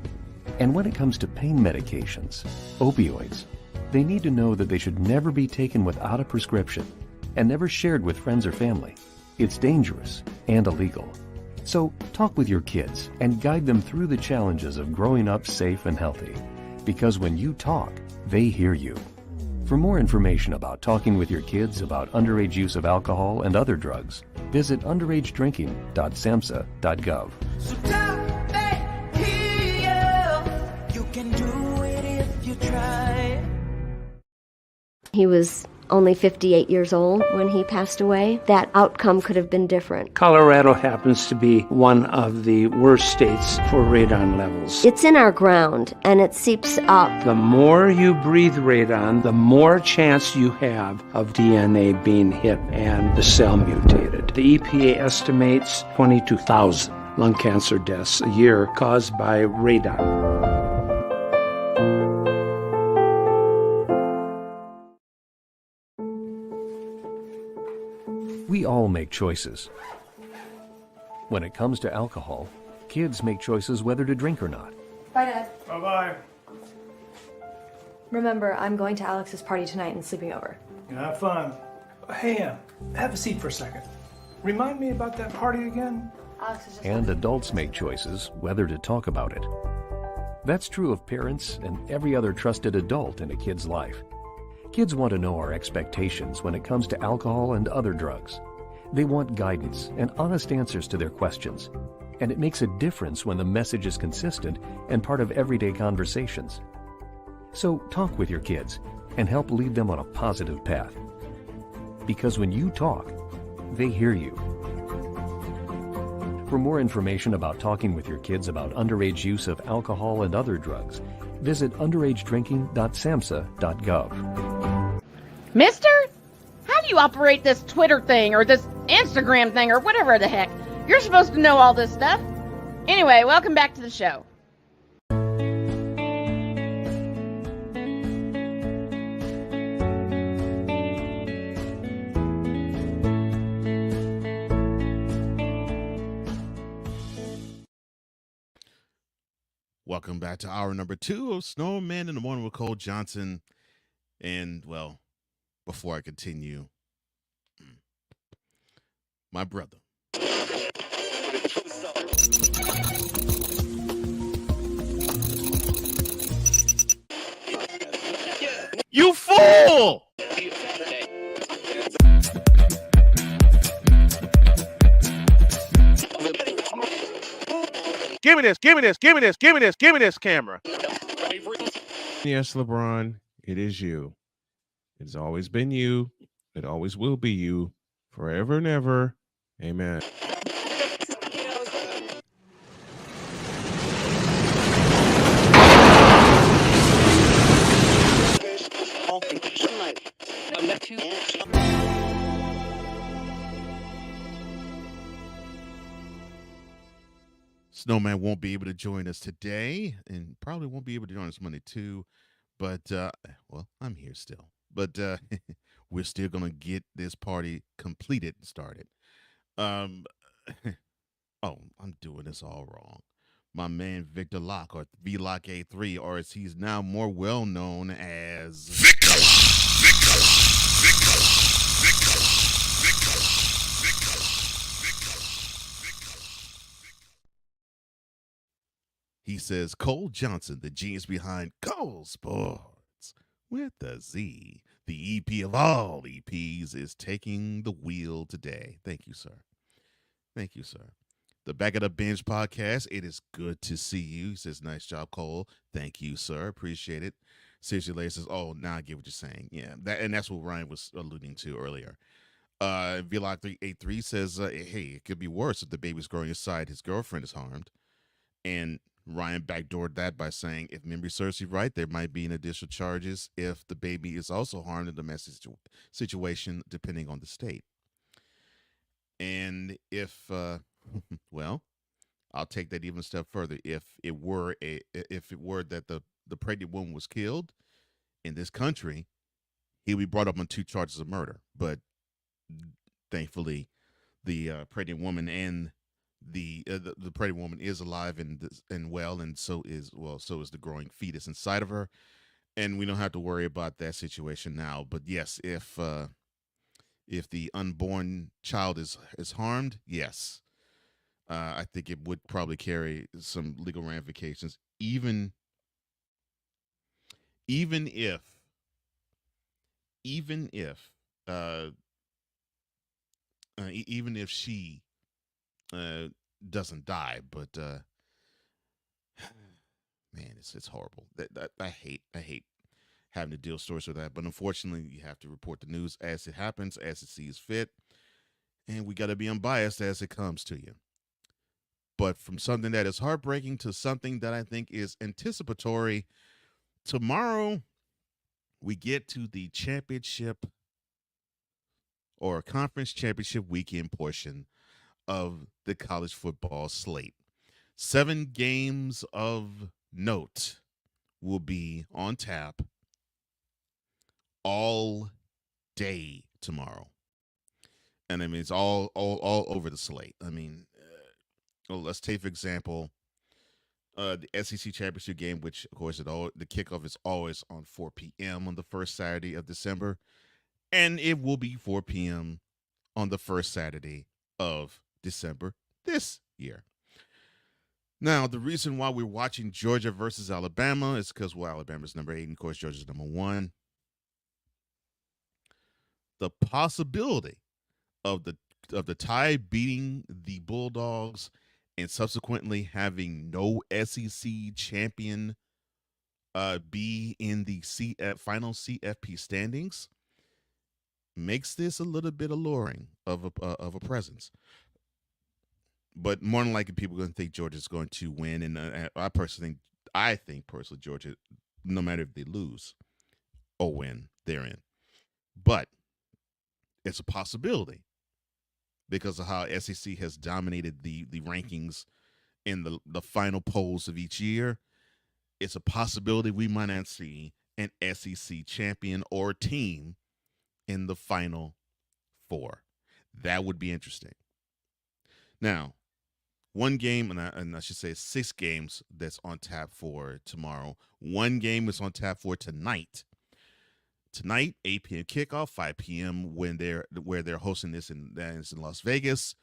And when it comes to pain medications, opioids, they need to know that they should never be taken without a prescription and never shared with friends or family. It's dangerous and illegal. So talk with your kids and guide them through the challenges of growing up safe and healthy. Because when you talk, they hear you. For more information about talking with your kids about underage use of alcohol and other drugs, visit underagedrinking.samhsa.gov. So talk, they hear you. You can do it if you try. He was only 58 years old when he passed away, that outcome could have been different. Colorado happens to be one of the worst states for radon levels. It's in our ground, and it seeps up. The more you breathe radon, the more chance you have of DNA being hit and the cell mutated. The EPA estimates 22,000 lung cancer deaths a year caused by radon. We all make choices. When it comes to alcohol, kids make choices whether to drink or not. Bye, Dad. Bye-bye. Remember, I'm going to Alex's party tonight and sleeping over. Have fun. Hey, have a seat for a second. Remind me about that party again? Alex is just... And adults make choices whether to talk about it. That's true of parents and every other trusted adult in a kid's life. Kids want to know our expectations when it comes to alcohol and other drugs. They want guidance and honest answers to their questions. And it makes a difference when the message is consistent and part of everyday conversations. So talk with your kids and help lead them on a positive path. Because when you talk, they hear you. For more information about talking with your kids about underage use of alcohol and other drugs, visit underagedrinking.samhsa.gov. Mister, how do you operate this Twitter thing or this Instagram thing or whatever the heck? You're supposed to know all this stuff. Anyway, welcome back to the show. Welcome back to hour number 2 of Snowman in the Morning with Cole Johnson. And, well, before I continue, my brother. You fool! Give me this, give me this, give me this, give me this, give me this camera. Yes, LeBron, it is you. It's always been you. It always will be you. Forever and ever. Amen. Snowman won't be able to join us today and probably won't be able to join us Monday too. But, well, I'm here still. But we're still going to get this party completed and started. Oh, I'm doing this all wrong. My man Victor Locke, or V-Lock A3, or as he's now more well known as Victor He says, Cole Johnson, the genius behind Cole Sports with the Z. The EP of all EPs is taking the wheel today. Thank you, sir. Thank you, sir. The Back of the Bench podcast, it is good to see you. He says, nice job, Cole. Thank you, sir. Appreciate it. Seriously Lay says, oh, now I get what you're saying. Yeah, and that's what Ryan was alluding to earlier. Vlog 383 says, hey, it could be worse if the baby's growing inside his girlfriend is harmed. And Ryan backdoored that by saying, if memory serves you right, there might be an additional charges if the baby is also harmed in a domestic situation, depending on the state. And if, well, I'll take that even a step further. If it were that the pregnant woman was killed in this country, he'll be brought up on 2 charges of murder. But thankfully, the pregnant woman and the pregnant woman is alive and well, and so is the growing fetus inside of her, and we don't have to worry about that situation now. But yes, if the unborn child is harmed, yes, I think it would probably carry some legal ramifications, even if she doesn't die. But man, it's horrible. That I hate having to deal stories with that. But unfortunately, you have to report the news as it happens, as it sees fit, and we got to be unbiased as it comes to you. But from something that is heartbreaking to something that I think is anticipatory, tomorrow we get to the championship or conference championship weekend portion of the college football slate. 7 games of note will be on tap all day tomorrow. And I mean, it's all over the slate. I mean, let's take, for example, the SEC championship game, which, of course, the kickoff is always on 4 p.m. on the first Saturday of December. And it will be 4 p.m. on the first Saturday of December this year. Now, the reason why we're watching Georgia versus Alabama is because, well, Alabama's number 8, and of course, Georgia's number 1. The possibility of the Tide beating the Bulldogs and subsequently having no SEC champion be in the final CFP standings makes this a little bit alluring of a presence. But more than likely, people are going to think Georgia's going to win, and I think personally Georgia, no matter if they lose or win, they're in. But it's a possibility because of how SEC has dominated the rankings in the final polls of each year. It's a possibility we might not see an SEC champion or team in the final 4. That would be interesting. Now, one game, and I should say 6 games that's on tap for tomorrow. 1 game is on tap for tonight. Tonight, 8 p.m. kickoff, 5 p.m. where they're hosting this in Las Vegas.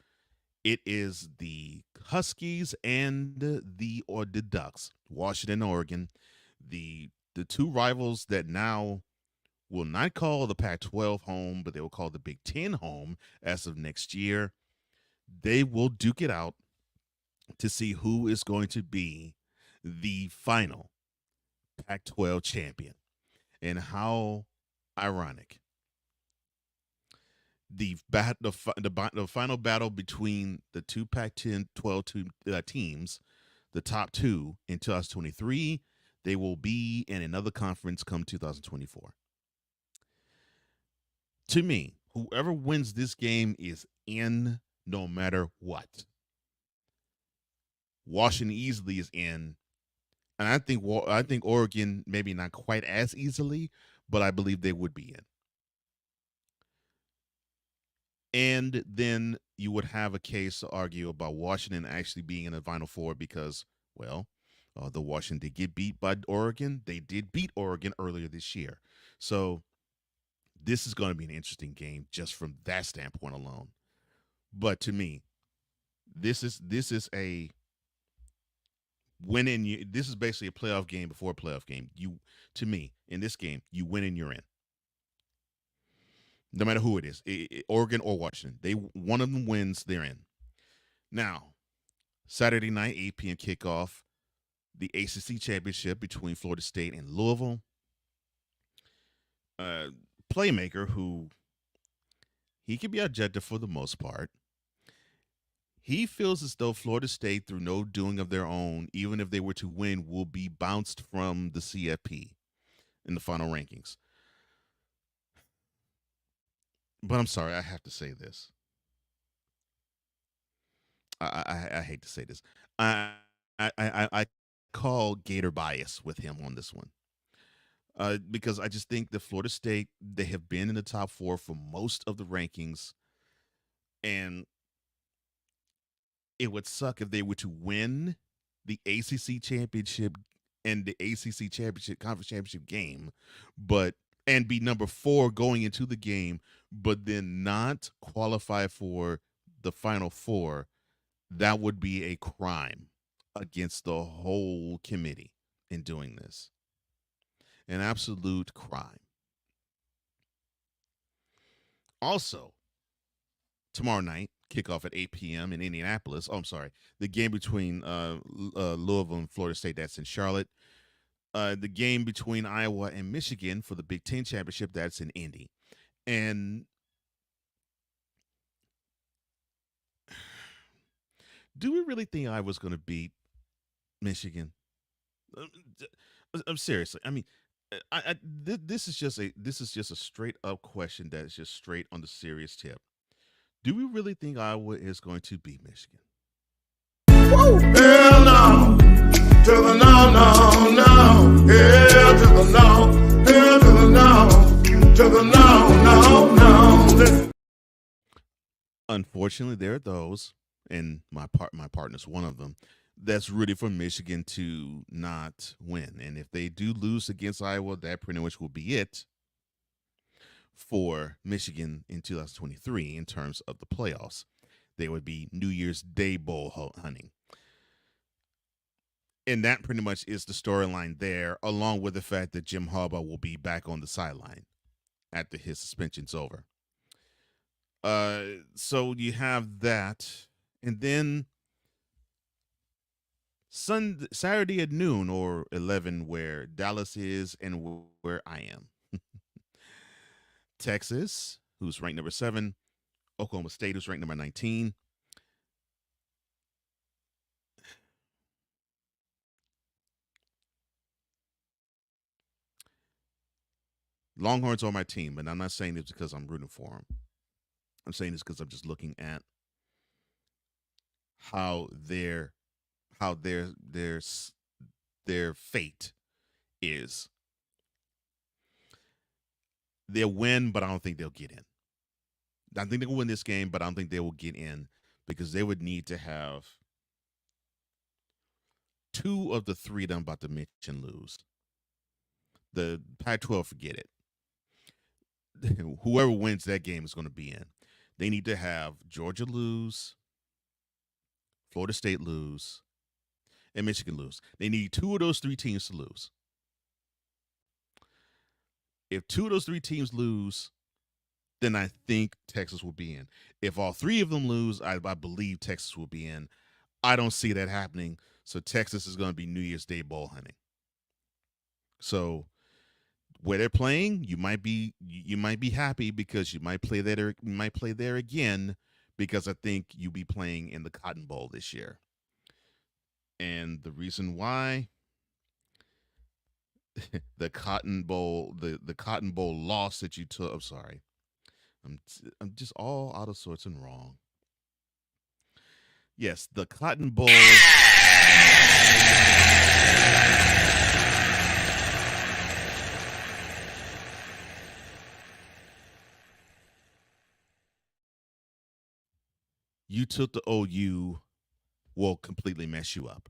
It is the Huskies and the Ducks, Washington, Oregon, the 2 rivals that now will not call the Pac-12 home, but they will call the Big Ten home as of next year. They will duke it out to see who is going to be the final Pac-12 champion. And how ironic. The final battle between the 2 Pac-12 teams, the top 2 in 2023, they will be in another conference come 2024. To me, whoever wins this game is in no matter what. Washington easily is in, and I think Oregon maybe not quite as easily, but I believe they would be in. And then you would have a case to argue about Washington actually being in the Final Four because, well, the Washington did get beat by Oregon. They did beat Oregon earlier this year. So this is going to be an interesting game just from that standpoint alone. But to me, this is a win in. This is basically a playoff game before a playoff game. To me, in this game, you win and you're in. No matter who it is, Oregon or Washington, one of them wins, they're in. Now, Saturday night, 8 p.m. kickoff, the ACC championship between Florida State and Louisville. Playmaker who he can be objective for the most part. He feels as though Florida State, through no doing of their own, even if they were to win, will be bounced from the CFP in the final rankings. But I'm sorry, I have to say this. I hate to say this. I call Gator bias with him on this one. Because I just think that Florida State, they have been in the top 4 for most of the rankings. And it would suck if they were to win the ACC championship and the ACC championship conference championship game, and be number 4 going into the game, but then not qualify for the Final Four. That would be a crime against the whole committee in doing this. An absolute crime. Also, tomorrow night, kickoff at 8 p.m. in Indianapolis. Oh, I'm sorry. The game between Louisville and Florida State, that's in Charlotte. the game between Iowa and Michigan for the Big Ten championship. That's in Indy. And do we really think Iowa's going to beat Michigan? I'm seriously. I mean, this is just a straight up question that is just straight on the serious tip. Do we really think Iowa is going to beat Michigan? Hell no. To the no, no, no. Hell to the no. Hell to the no. To the no, no, no. Unfortunately, there are those, and my partner's one of them, that's rooting for Michigan to not win. And if they do lose against Iowa, that pretty much will be it for Michigan in 2023 in terms of the playoffs. They would be New Year's Day bowl hunting. And that pretty much is the storyline there, along with the fact that Jim Harbaugh will be back on the sideline after his suspension's over. So you have that. And then Saturday at noon or 11, where Dallas is and where I am. Texas, who's ranked number 7. Oklahoma State, who's ranked number 19. Longhorns are my team, but I'm not saying this because I'm rooting for them. I'm saying this because I'm just looking at how their fate is. They'll win, but I don't think they'll get in. I think they'll win this game, but I don't think they will get in because they would need to have 2 of the 3 that I'm about to mention lose. The Pac-12, forget it. Whoever wins that game is going to be in. They need to have Georgia lose, Florida State lose, and Michigan lose. They need 2 of those 3 teams to lose. If 2 of those 3 teams lose, then I think Texas will be in. If all 3 of them lose, I believe Texas will be in. I don't see that happening. So Texas is going to be New Year's Day bowl hunting. So where they're playing, you might be happy because you might play there again, because I think you'll be playing in the Cotton Bowl this year. And the reason why the Cotton Bowl loss that you took, I'm sorry. I'm just all out of sorts and wrong. Yes, the Cotton Bowl. You took the OU will completely mess you up.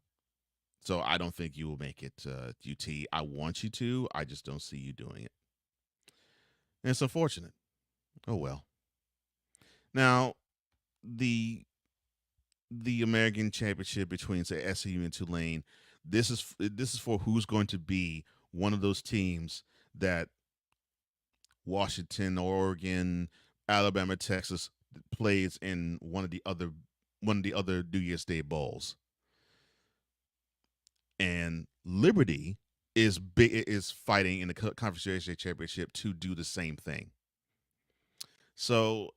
So I don't think you will make it UT. I want you to. I just don't see you doing it. And it's unfortunate. Oh, well. Now, the American Championship between, say, SMU and Tulane, this is for who's going to be one of those teams that Washington, Oregon, Alabama, Texas plays in one of the other New Year's Day bowls. And Liberty is fighting in the Conference USA Championship to do the same thing. So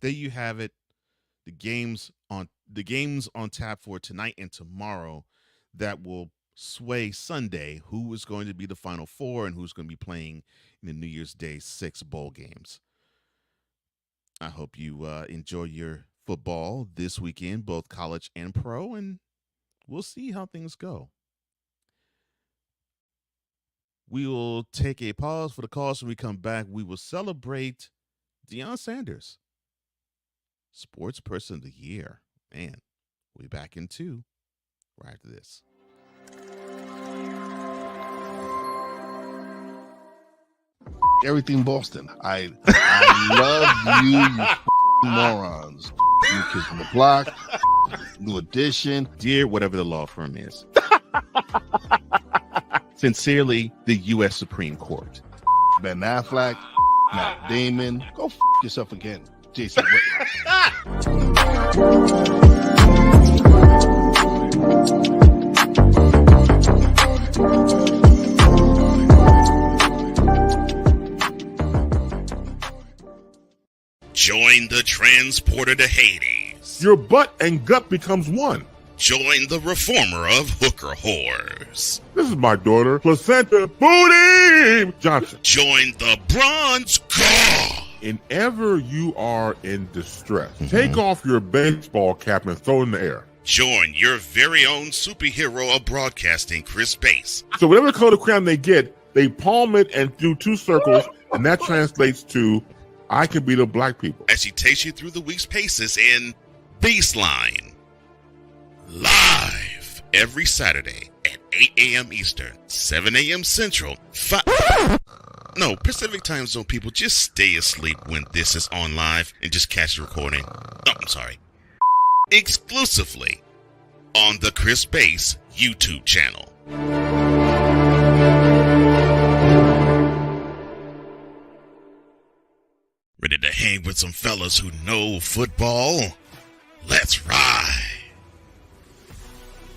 there you have it. The games on tap for tonight and tomorrow that will sway Sunday who is going to be the Final Four and who's going to be playing in the New Year's Day 6 bowl games. I hope you enjoy your football this weekend, both college and pro, and we'll see how things go. We will take a pause for the calls. When we come back, we will celebrate Deion Sanders, Sports Person of the Year. Man, we'll be back in 2 right after this. Everything Boston. I love you morons. New Kids from the Block, New Edition. Dear whatever the law firm is. Sincerely, the U.S. Supreme Court. Ben Affleck, Matt Damon. Go yourself again, Jason Whitlock. transporter to Hades. Your butt and gut becomes one. Join the reformer of hooker whores. This is my daughter, Placenta Booty Johnson. Join the bronze god. Whenever you are in distress, take off your baseball cap and throw it in the air. Join your very own superhero of broadcasting, Chris Bass. So whatever color crayon they get, they palm it and do 2 circles, and that translates to, I can be the black people. As she takes you through the week's paces in Baseline. Live every Saturday at 8 a.m. Eastern, 7 a.m. Central, Pacific time zone people, just stay asleep when this is on live and just catch the recording. Oh, I'm sorry. Exclusively on the Chris Bass YouTube channel. Ready to hang with some fellas who know football? Let's ride.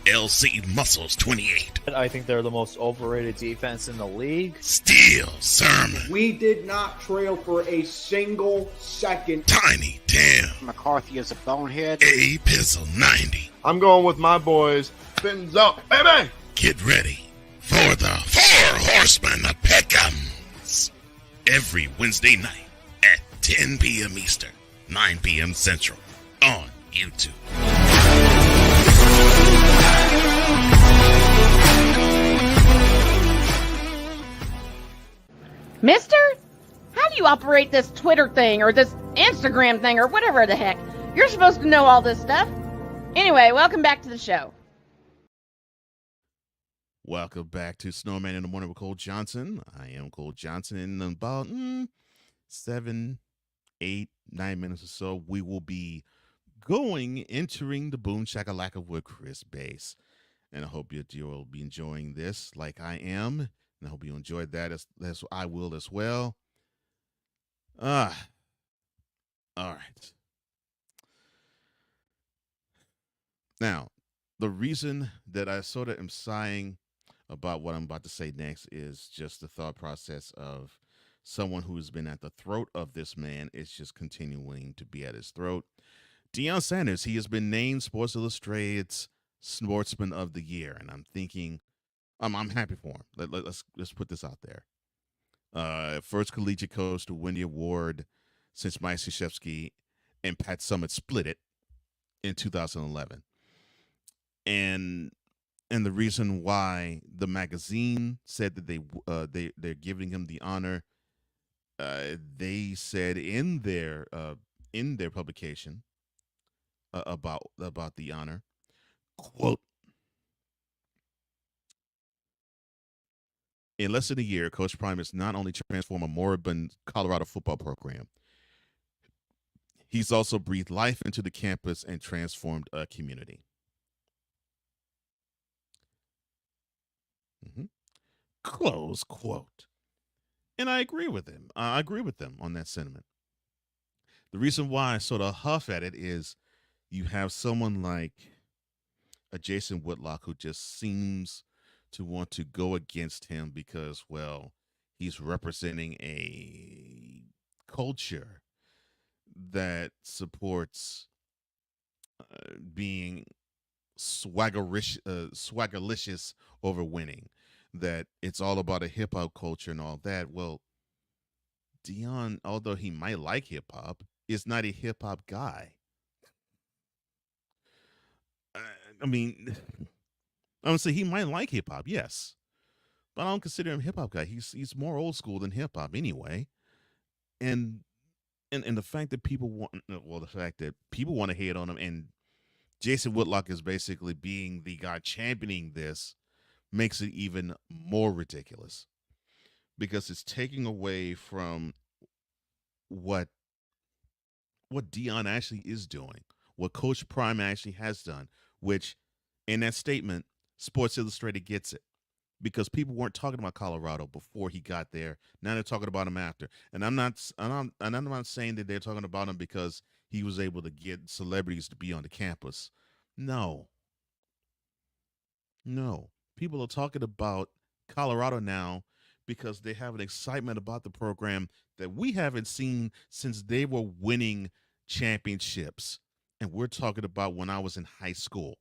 LC Muscles 28. I think they're the most overrated defense in the league. Steel Sermon. We did not trail for a single second. Tiny Tim. McCarthy is a bonehead. A Pizzle 90. I'm going with my boys. Fins up, baby! Get ready for the 4 Horsemen of Peckham's. Every Wednesday night at 10 p.m. Eastern, 9 p.m. Central on YouTube. Mister, how do you operate this Twitter thing or this Instagram thing or whatever the heck? You're supposed to know all this stuff. Anyway, welcome back to the show. Welcome back to Snowman in the Morning with Cole Johnson. I am Cole Johnson. In about 7, 8, 9 minutes or so, we will be entering the boom shakalaka with Chris Bass. And I hope you will be enjoying this like I am. And I hope you enjoyed that as I will as well. All right. Now, the reason that I sort of am sighing about what I'm about to say next is just the thought process of someone who's been at the throat of this man is just continuing to be at his throat. Deion Sanders, he has been named Sports Illustrated's Sportsman of the Year, and I'm thinking, I'm happy for him. Let's put this out there. First collegiate coach to win the award since Mike Krzyzewski and Pat Summitt split it in 2011. And the reason why the magazine said that they're giving him the honor, they said in their publication about the honor, quote, in less than a year, Coach Prime has not only transformed a moribund Colorado football program, he's also breathed life into the campus and transformed a community. Close quote. And I agree with him. I agree with them on that sentiment. The reason why I sort of huff at it is you have someone like a Jason Whitlock who just seems to want to go against him because, well, he's representing a culture that supports being swaggerlicious over winning, that it's all about a hip-hop culture and all that. Well, Deion, although he might like hip-hop, is not a hip-hop guy. I mean, I would say he might like hip-hop, yes, but I don't consider him a hip-hop guy. He's more old school than hip-hop anyway. And the fact that people want to hate on him, and Jason Whitlock is basically being the guy championing this, makes it even more ridiculous because it's taking away from what Deion actually is doing, what Coach Prime actually has done, which in that statement, Sports Illustrated gets it because people weren't talking about Colorado before he got there. Now they're talking about him after. And I'm not saying that they're talking about him because he was able to get celebrities to be on the campus. No. People are talking about Colorado now because they have an excitement about the program that we haven't seen since they were winning championships, and we're talking about when I was in high school.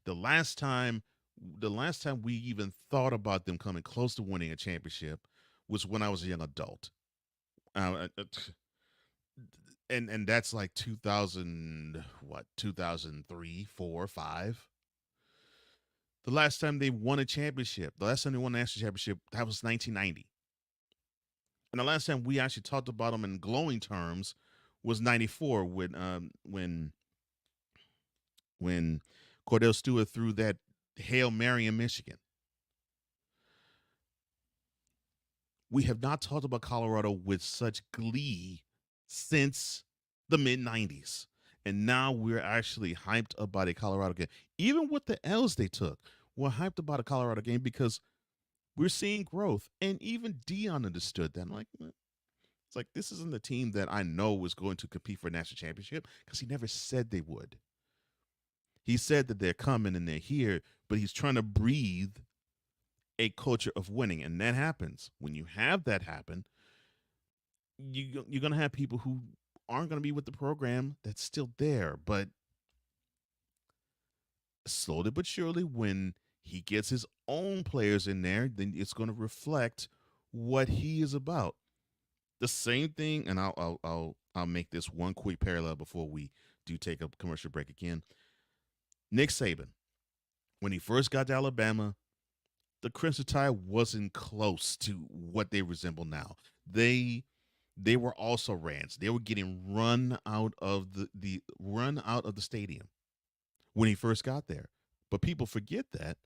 The last time we even thought about them coming close to winning a championship was when I was a young adult. And that's like 2003, 4, 5. The last time they won a championship, the last time they won a national championship, that was 1990. And the last time we actually talked about them in glowing terms was 94 when Cordell Stewart threw that Hail Mary in Michigan. We have not talked about Colorado with such glee since the mid-90s. And now we're actually hyped about a Colorado game. Even with the L's they took, we're hyped about a Colorado game because we're seeing growth. And even Deion understood that. I'm like, it's like, this isn't the team that I know was going to compete for a national championship, because he never said they would. He said that they're coming and they're here, but he's trying to breathe a culture of winning. And that happens. When you have that happen, you're going to have people who aren't going to be with the program that's still there. But slowly but surely, when he gets his own players in there, then it's going to reflect what he is about. The same thing, and I'll make this one quick parallel before we do take a commercial break again. Nick Saban, when he first got to Alabama, the Crimson Tide wasn't close to what they resemble now. They were also rans. They were getting run out of the stadium when he first got there. But people forget that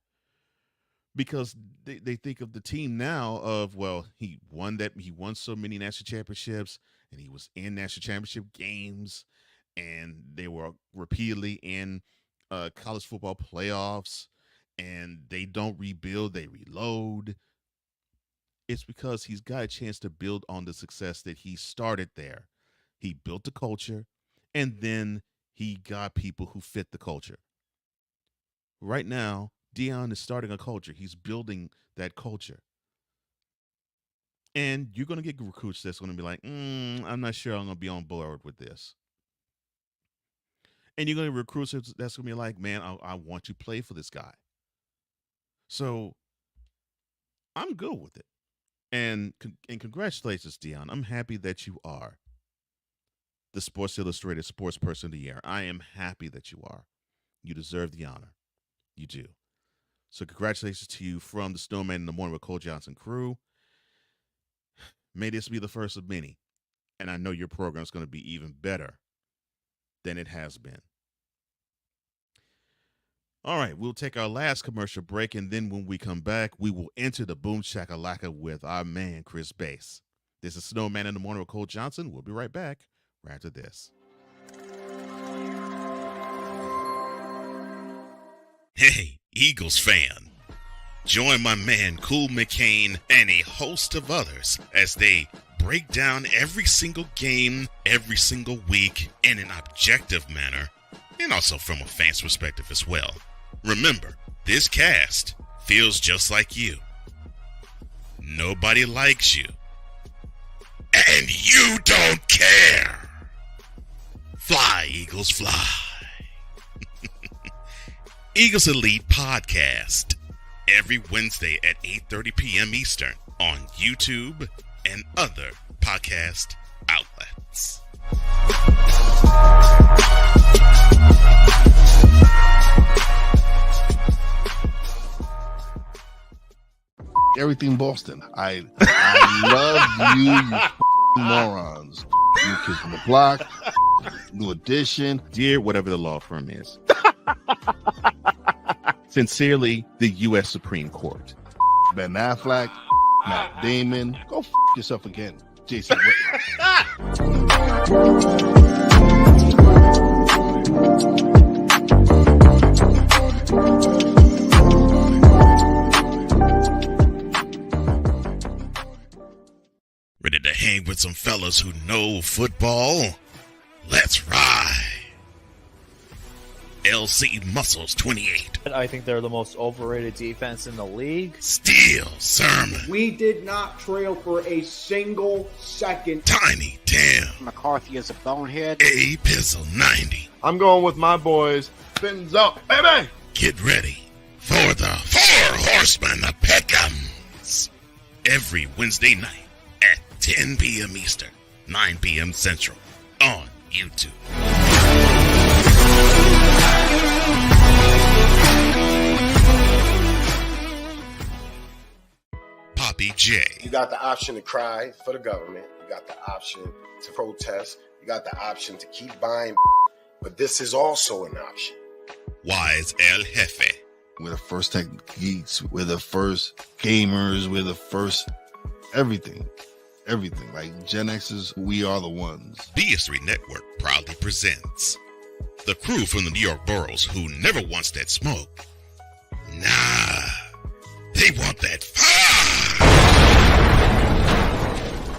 because they think of the team now of, well, he won so many national championships, and he was in national championship games, and they were repeatedly in college football playoffs, and they don't rebuild, they reload. It's because he's got a chance to build on the success that he started there. He built the culture, and then he got people who fit the culture. Right now, Deion is starting a culture. He's building that culture. And you're going to get recruits that's going to be like, I'm not sure I'm going to be on board with this. And you're going to recruit that's going to be like, man, I want to play for this guy. So I'm good with it. And congratulations, Deion. I'm happy that you are the Sports Illustrated Sports Person of the Year. I am happy that you are. You deserve the honor. You do. So congratulations to you from the Snowman in the Morning with Cole Johnson crew. May this be the first of many. And I know your program is going to be even better than it has been. All right, we'll take our last commercial break, and then when we come back, we will enter the Boom Shakalaka with our man, Chris Bass. This is Snowman in the Morning with Cole Johnson. We'll be right back right after this. Hey, Eagles fan. Join my man, Cool McCain, and a host of others as they break down every single game, every single week in an objective manner, and also from a fan's perspective as well. Remember, this cast feels just like you. Nobody likes you. And you don't care. Fly, Eagles, fly. Eagles Elite Podcast. Every Wednesday at 8:30 p.m. Eastern on YouTube and other podcast outlets. Everything Boston. I love you morons. New Kids on the Block, New Edition. Dear whatever the law firm is. Sincerely, the U.S. Supreme Court. Ben Affleck, Matt Damon. Go yourself again, Jason Whitlock. Ready to hang with some fellas who know football? Let's ride. LC Muscles 28. I think they're the most overrated defense in the league. Steel Sermon. We did not trail for a single second. Tiny Tim. McCarthy is a bonehead. A Pizzle 90. I'm going with my boys. Fins up, baby. Get ready for the Four Horsemen of Pick'ems. Every Wednesday night at 10 p.m. Eastern, 9 p.m. Central on YouTube. Poppy J. You got the option to cry for the government. You got the option to protest. You got the option to keep buying, but this is also an option. Wise El Jefe. We're the first tech geeks. We're the first gamers. We're the first everything. Everything. Like Gen X's, we are the ones. BS3 Network proudly presents the crew from the New York boroughs who never wants that smoke. Nah, they want that fire.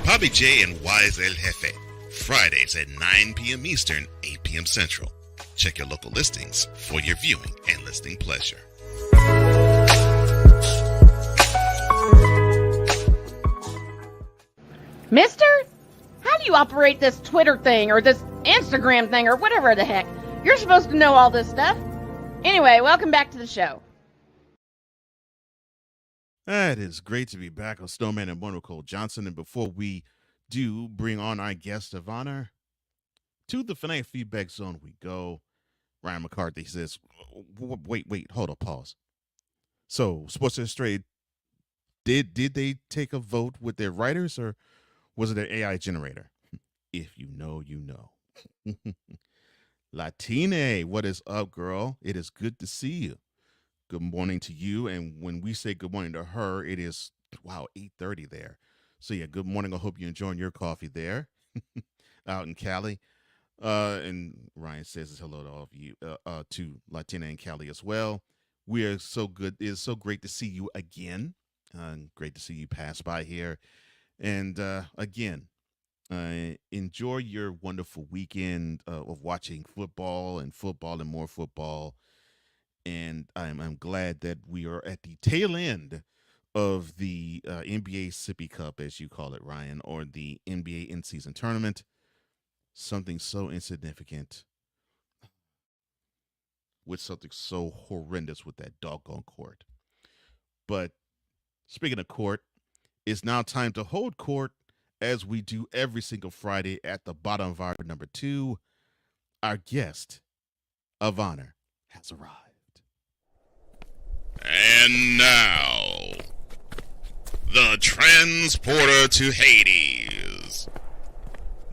Poppy J and Wise El Jefe. Fridays at 9 p.m. Eastern, 8 p.m. Central. Check your local listings for your viewing and listening pleasure. Mister, how do you operate this Twitter thing or this Instagram thing or whatever the heck? You're supposed to know all this stuff. Anyway, welcome back to the show. It is great to be back on Snowman and Wonder Cole Johnson. And before we do bring on our guest of honor, to the Fanatic Feedback Zone we go. Ryan McCarthy says, wait, hold on, pause. So, Sports Illustrated, did they take a vote with their writers, or was it an AI generator? If you know, you know. Latine, what is up, girl? It is good to see you. Good morning to you. And when we say good morning to her, it is, 8:30 there. So, yeah, good morning. I hope you're enjoying your coffee there out in Cali. And Ryan says hello to all of you, to Latina and Cali as well. We are so good. It is so great to see you again. Great to see you pass by here. And again, enjoy your wonderful weekend of watching football and more football. And I'm glad that we are at the tail end of the NBA Sippy Cup, as you call it, Ryan, or the NBA in-season tournament. Something so insignificant with something so horrendous with that doggone court. But speaking of court, it's now time to hold court as we do every single Friday at the bottom of our number 2. Our guest of honor has arrived. And now, the transporter to Hades.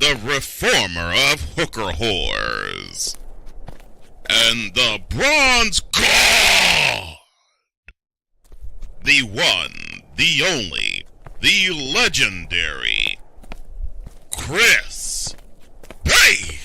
The reformer of hooker whores, and the bronze god, the one, the only, the legendary Chris Bay.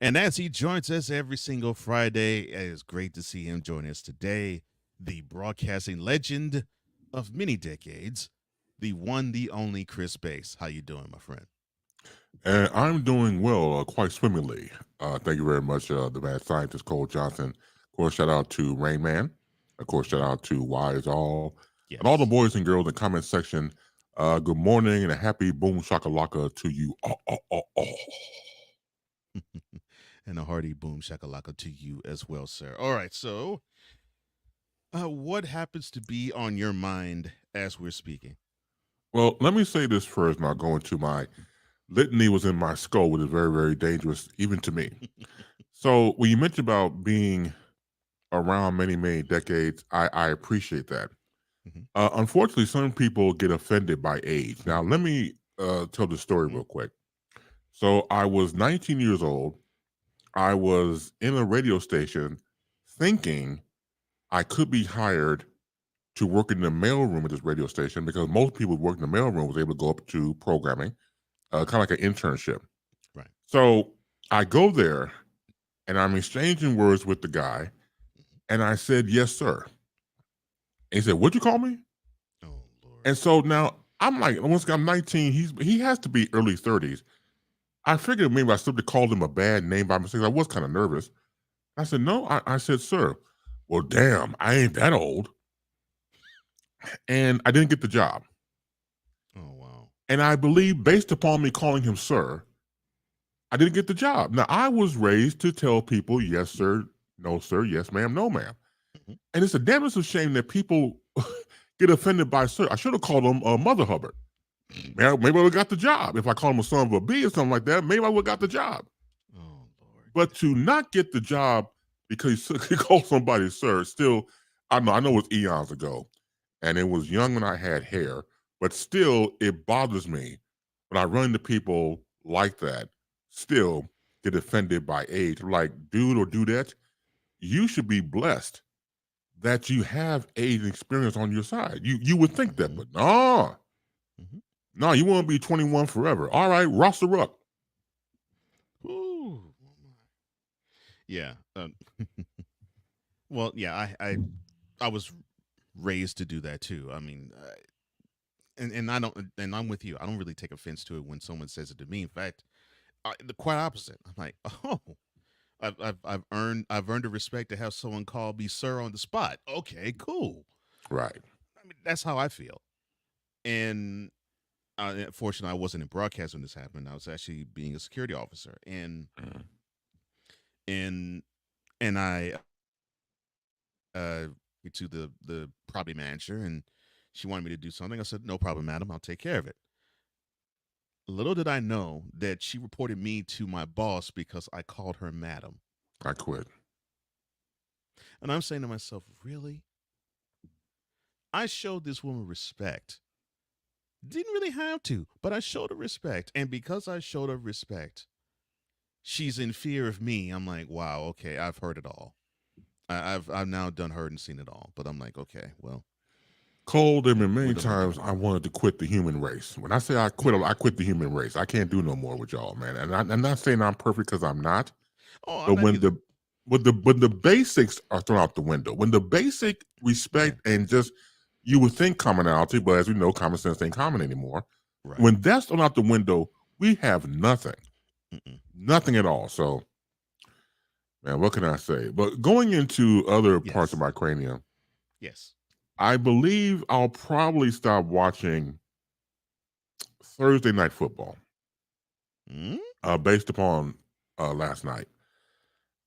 And as he joins us every single Friday, it is great to see him join us today. The broadcasting legend of many decades, the one, the only Chris Bass. How you doing, my friend? I'm doing well, quite swimmingly. Thank you very much, the mad scientist Cole Johnson. Of course, shout out to Rain Man. Of course, shout out to Wise All. Yes. And all the boys and girls in the comment section. Good morning and a happy boom shakalaka to you. And a hearty boom shakalaka to you as well, sir. All right, so what happens to be on your mind as we're speaking? Well, let me say this first, and I'll go into my litany was in my skull, which is very, very dangerous, even to me. So when you mentioned about being around many, many decades, I appreciate that. Unfortunately, some people get offended by age. Now, let me tell the story real quick. So I was 19 years old. I was in a radio station thinking I could be hired to work in the mailroom at this radio station because most people who work in the mailroom was able to go up to programming, kind of like an internship. Right. So I go there and I'm exchanging words with the guy and I said, yes, sir. And he said, what'd you call me? Oh, Lord. And so now I'm like, once I'm 19, he has to be early 30s. I figured maybe I slipped to call him a bad name by mistake. I was kind of nervous. I said, no. I said, sir, well, damn, I ain't that old. And I didn't get the job. Oh, wow. And I believe, based upon me calling him sir, I didn't get the job. Now, I was raised to tell people, yes, sir, no, sir, yes, ma'am, no, ma'am. Mm-hmm. And it's a damn shame that people get offended by sir. I should have called him Mother Hubbard. Maybe I would have got the job. If I called him a son of a bee or something like that, maybe I would have got the job. Oh, Lord. But to not get the job because he called somebody sir, still, I know it was eons ago. And it was young when I had hair. But still, it bothers me when I run into people like that, still get offended by age. Like, dude or dudette, you should be blessed that you have age and experience on your side. You would think that, but no. No, you want to be 21 forever. All right, roster up. Ooh. Yeah. Well, yeah, I was raised to do that too. I mean, and I'm with you. I don't really take offense to it when someone says it to me. In fact, the quite opposite. I'm like, oh, I've earned the respect to have someone call me sir on the spot. Okay, cool. Right. I mean, that's how I feel. And fortunately, I wasn't in broadcast when this happened. I was actually being a security officer, and I to the property manager, and she wanted me to do something. I said, no problem, madam. I'll take care of it. Little did I know that she reported me to my boss because I called her madam. I quit. And I'm saying to myself, really? I showed this woman respect. Didn't really have to, but I showed her respect. And because I showed her respect, she's in fear of me. I'm like, wow, okay, I've heard it all. I've now done heard and seen it all. But I'm like, okay, well. Cole, there have been many times I wanted to quit the human race. When I say I quit the human race. I can't do no more with y'all, man. And I'm not saying I'm perfect because I'm not. Oh, but when the basics are thrown out the window, when the basic respect and just, you would think commonality, but as we know, common sense ain't common anymore. Right. When that's thrown out the window, we have nothing. Nothing at all. So, man, what can I say? But going into other parts of my cranium. Yes. I believe I'll probably stop watching Thursday night football based upon last night.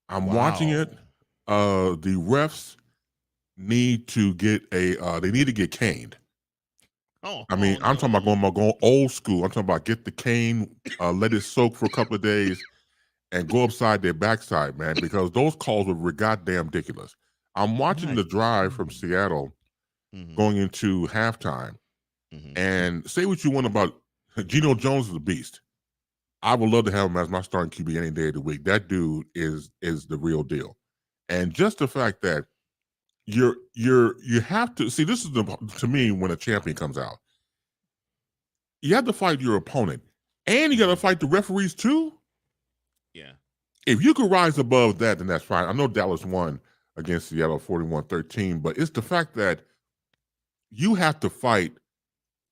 I'm watching it. The refs need to get they need to get caned. I mean, I'm talking about going old school. I'm talking about get the cane, let it soak for a couple of days, and go upside their backside, man, because those calls were goddamn ridiculous. I'm watching the drive from Seattle going into halftime, and say what you want about Geno Jones is a beast. I would love to have him as my starting QB any day of the week. That dude is the real deal. And just the fact that you have to see, this is to me when a champion comes out. You have to fight your opponent, and you got to fight the referees too. Yeah. If you could rise above that, then that's fine. I know Dallas won against Seattle 41-13, but it's the fact that you have to fight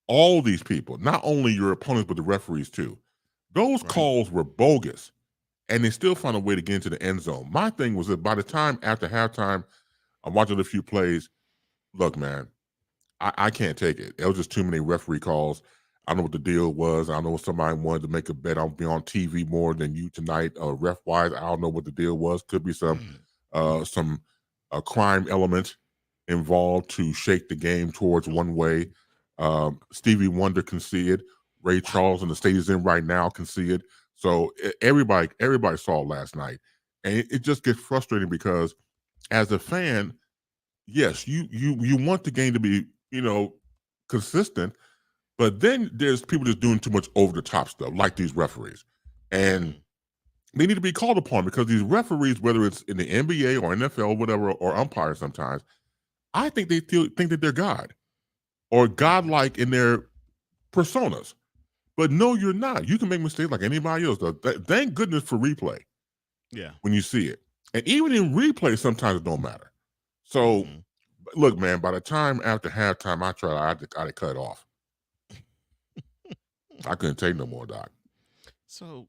all these people, not only your opponents, but the referees too. Those calls were bogus, and they still found a way to get into the end zone. My thing was that by the time after halftime, I'm watching a few plays. Look, man, I can't take it. It was just too many referee calls. I don't know what the deal was. I know somebody wanted to make a bet I'll be on TV more than you tonight, ref-wise. I don't know what the deal was. Could be some crime element involved to shake the game towards one way. Stevie Wonder can see it. Ray Charles in the state he's in right now can see it. So everybody saw it last night. And it just gets frustrating because as a fan, yes, you want the game to be, consistent, but then there's people just doing too much over the top stuff, like these referees. And they need to be called upon because these referees, whether it's in the NBA or NFL, whatever, or umpires sometimes, I think they think that they're God or godlike in their personas. But no, you're not. You can make mistakes like anybody else does. Thank goodness for replay. Yeah. When you see it. And even in replay, sometimes it don't matter. So Look, man, by the time after halftime, I had to cut it off. I couldn't take no more, Doc. So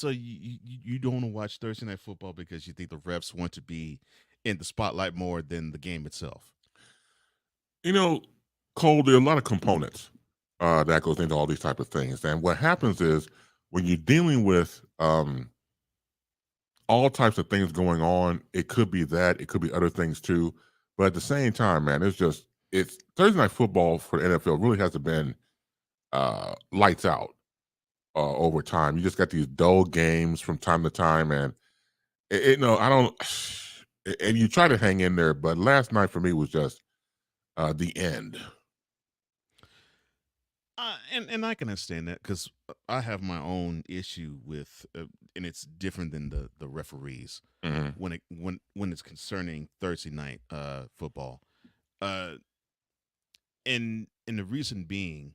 you don't want to watch Thursday Night Football because you think the refs want to be in the spotlight more than the game itself? You know, Cole, there are a lot of components that goes into all these type of things. And what happens is when you're dealing with all types of things going on, it could be that, it could be other things too. But at the same time, man, it's Thursday Night Football for the NFL really hasn't been lights out over time. You just got these dull games from time to time, and I don't. And you try to hang in there, but last night for me was just the end. And I can understand that because I have my own issue with, and it's different than the referees when it's concerning Thursday night football, and the reason being,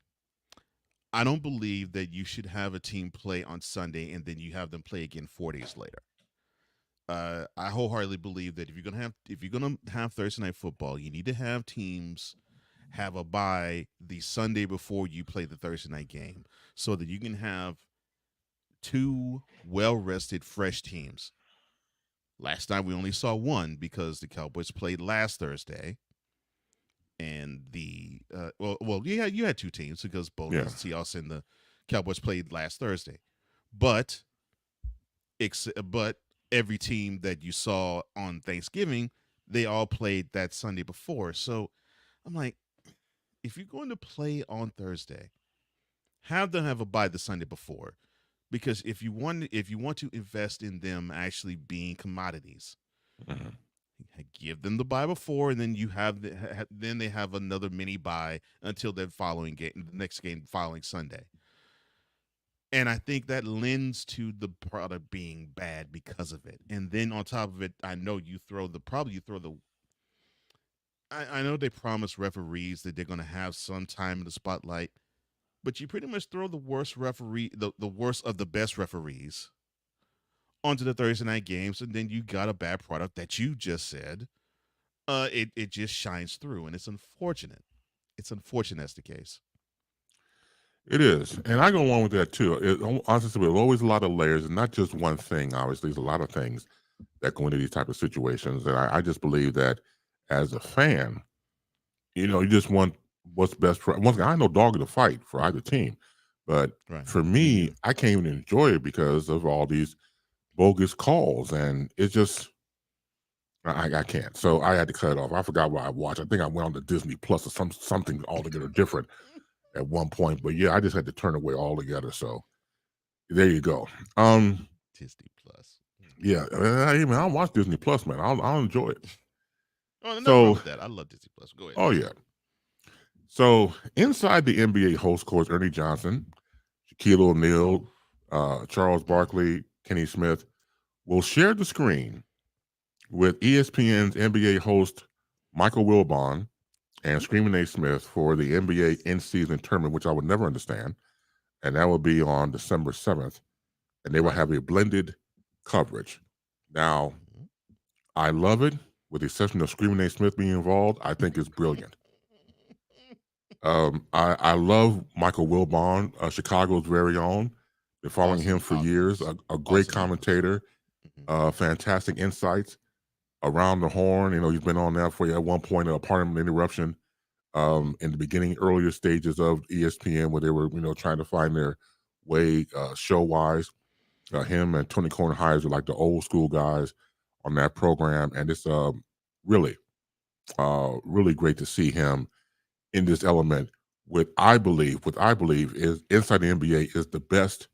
I don't believe that you should have a team play on Sunday and then you have them play again 4 days later. I wholeheartedly believe that if you're gonna have Thursday night football, you need to have teams have a bye the Sunday before you play the Thursday night game, so that you can have two well-rested, fresh teams. Last night we only saw one because the Cowboys played last Thursday, and you had two teams because both the Seahawks and the Cowboys played last Thursday, but every team that you saw on Thanksgiving, they all played that Sunday before. So I'm like, if you're going to play on Thursday, have them have a bye the Sunday before, because if you want to invest in them actually being commodities, give them the bye before, and then you have then they have another mini bye until the following game, the next game following Sunday. And I think that lends to the product being bad because of it. And then on top of it, I know I know they promise referees that they're going to have some time in the spotlight, but you pretty much throw the worst referee, the worst of the best referees onto the Thursday night games, and then you got a bad product that you just said. It just shines through, and it's unfortunate. It's unfortunate that's the case. It is, and I go along with that too. Honestly, there's always a lot of layers, and not just one thing. Obviously, there's a lot of things that go into these type of situations, and I just believe that as a fan, you just want what's best for. Once again, I know dog in the fight for either team, but for me, I can't even enjoy it because of all these bogus calls, and it's just I can't. So I had to cut it off. I forgot what I watched. I think I went on to Disney Plus or something altogether different at one point, but yeah, I just had to turn away altogether. So there you go. Disney Plus. Yeah, I'll watch Disney Plus, man. I'll enjoy it. Oh, no, with that. I love Disney Plus. Go ahead. Oh yeah. So inside the NBA host course, Ernie Johnson, Shaquille O'Neal, Charles Barkley, Kenny Smith will share the screen with ESPN's NBA host Michael Wilbon and Screaming A. Smith for the NBA in-season tournament, which I would never understand. And that will be on December 7th. And they will have a blended coverage. Now, I love it, with the exception of Screaming A. Smith being involved. I think it's brilliant. I love Michael Wilbon, Chicago's very own. Been following him for years. A great commentator, fantastic insights around the horn. He's been on there for you at one point, a Parliament interruption in the beginning, earlier stages of ESPN, where they were, trying to find their way show-wise. Him and Tony Kornheiser are like the old school guys on that program, and it's really great to see him in this element. What I believe is Inside the NBA is the best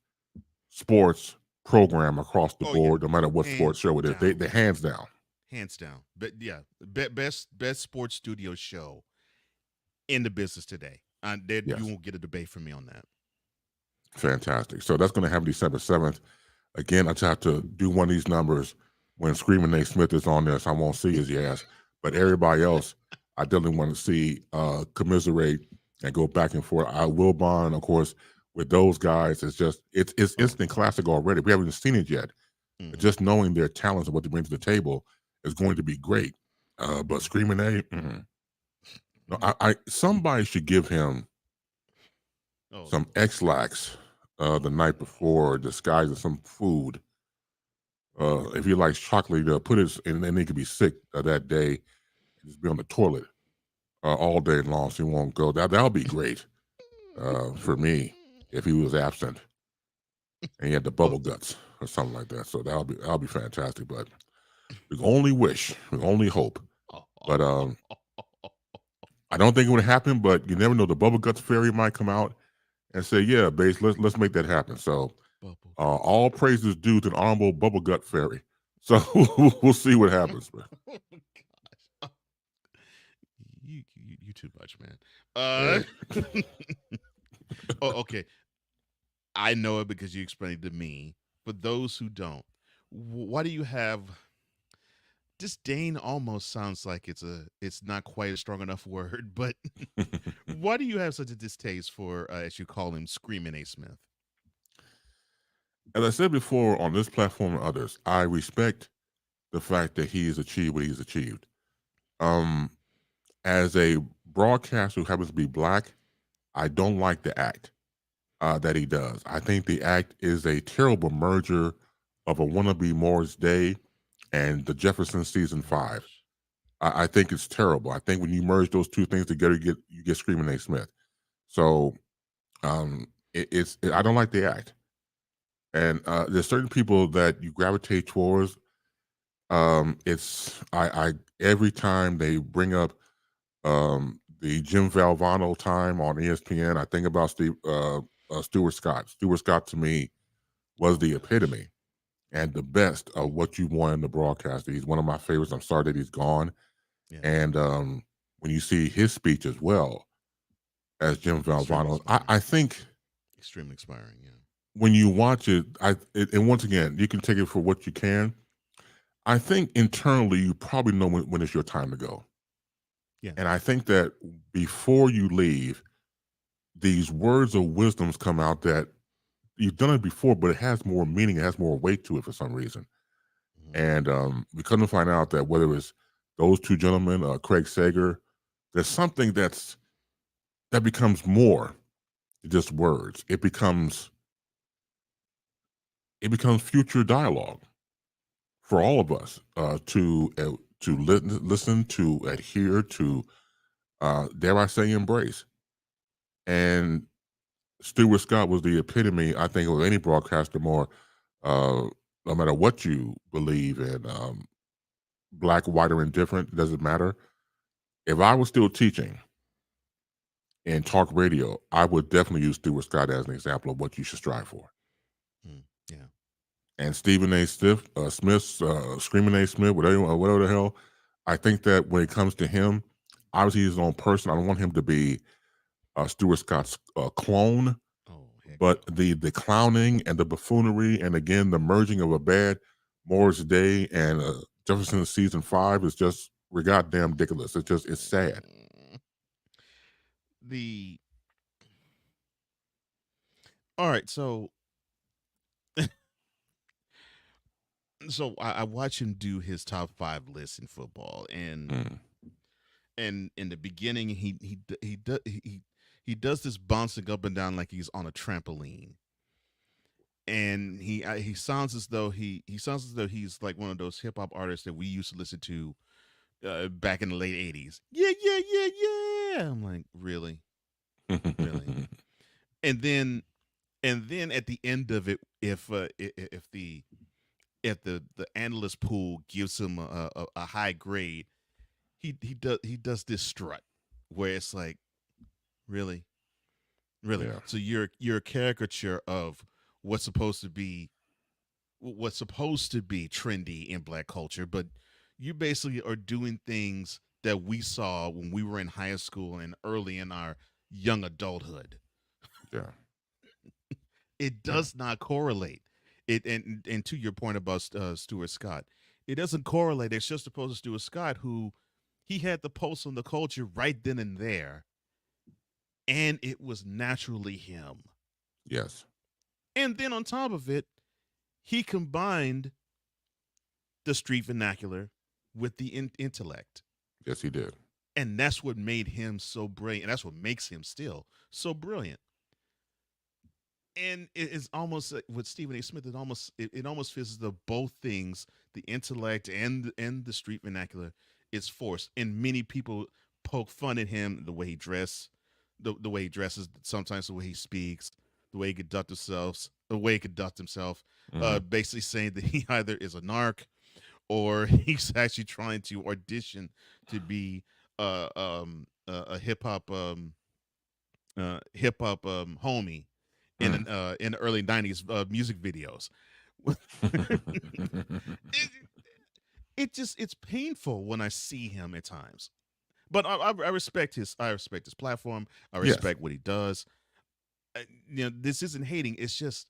sports program across the board, no matter what sports show it is. They hands down. Hands down. But yeah, best sports studio show in the business today. You won't get a debate from me on that. Fantastic. So that's going to happen December 7th. Again, I just have to do one of these numbers when Screaming Nate Smith is on there, so I won't see his ass. But everybody else, I definitely want to see commiserate and go back and forth. I will bond, of course, with those guys. It's instant classic already. We haven't even seen it yet. Just knowing their talents and what they bring to the table is going to be great. But Screaming A, no, I somebody should give him some X-Lax the night before, disguised as some food. If he likes chocolate, put it, and then he could be sick that day, and just be on the toilet all day long, so he won't go. That'll be great for me if he was absent and he had the bubble guts or something like that. So that'll be fantastic. But we can only wish, we can only hope. But I don't think it would happen. But you never know. The bubble guts fairy might come out and say, "Yeah, Bass, let's make that happen." So all praises due to the honorable bubble gut fairy. So we'll see what happens. You too much, man. Okay. I know it because you explained it to me. For those who don't, why do you have disdain? Almost sounds like it's not quite a strong enough word, but why do you have such a distaste for, as you call him, Screaming A. Smith? As I said before on this platform and others, I respect the fact that he has achieved what he's achieved. As a broadcaster who happens to be black, I don't like the act that he does. I think the act is a terrible merger of a wannabe Morris Day and the Jefferson Season 5. I think it's terrible. I think when you merge those two things together, you get Screaming A. Smith. So I don't like the act. And there's certain people that you gravitate towards. I every time they bring up the Jim Valvano time on ESPN, I think about Stuart Scott. Stuart Scott to me was the epitome and the best of what you want in the broadcaster. He's one of my favorites. I'm sorry that he's gone. Yeah. And when you see his speech as well as Jim Valvano, I think extremely inspiring. Yeah. When you watch it, and once again, you can take it for what you can. I think internally you probably know when it's your time to go. Yeah. And I think that before you leave, these words of wisdoms come out that you've done it before, but it has more meaning, it has more weight to it for some reason. And we come to find out that whether it's those two gentlemen, Craig Sager, there's something that becomes more than just words. It becomes future dialogue for all of us to listen, to adhere to, dare I say, embrace. And Stuart Scott was the epitome, I think, of any broadcaster more, no matter what you believe in, black, white, or indifferent, doesn't matter. If I was still teaching in talk radio, I would definitely use Stuart Scott as an example of what you should strive for. Yeah. And Stephen A. Smith, Screaming A. Smith, whatever the hell, I think that when it comes to him, obviously he's his own person. I don't want him to be Stuart Scott's clone, but the clowning and the buffoonery, and again the merging of a bad Morris Day and Jefferson Season 5 is just goddamn ridiculous. It's sad. All right, so I watch him do his top 5 lists in football, and in the beginning he does this bouncing up and down like he's on a trampoline, and he sounds as though he's like one of those hip hop artists that we used to listen to back in the late 80s. Yeah. I'm like, really? And then at the end of it, if the analyst pool gives him a high grade, he does this strut where it's like, really. Yeah. So you're a caricature of what's supposed to be trendy in black culture, but you basically are doing things that we saw when we were in high school and early in our young adulthood. Yeah. It does not correlate. And to your point about Stuart Scott, it doesn't correlate. It's just opposed to Stuart Scott, who he had the pulse on the culture right then and there, and it was naturally him. Yes. And then on top of it, he combined the street vernacular with the intellect. Yes, he did. And that's what made him so brilliant. And that's what makes him still so brilliant. And it's almost like with Stephen A. Smith, it almost feels as though both things, the intellect and the street vernacular, is forced. And many people poke fun at him, the way he dresses, sometimes the way he speaks, the way he conducts himself, basically saying that he either is a narc or he's actually trying to audition to be a hip hop homie in the early 90s music videos. It's painful when I see him at times. But I respect his platform. I respect what he does. This isn't hating. It's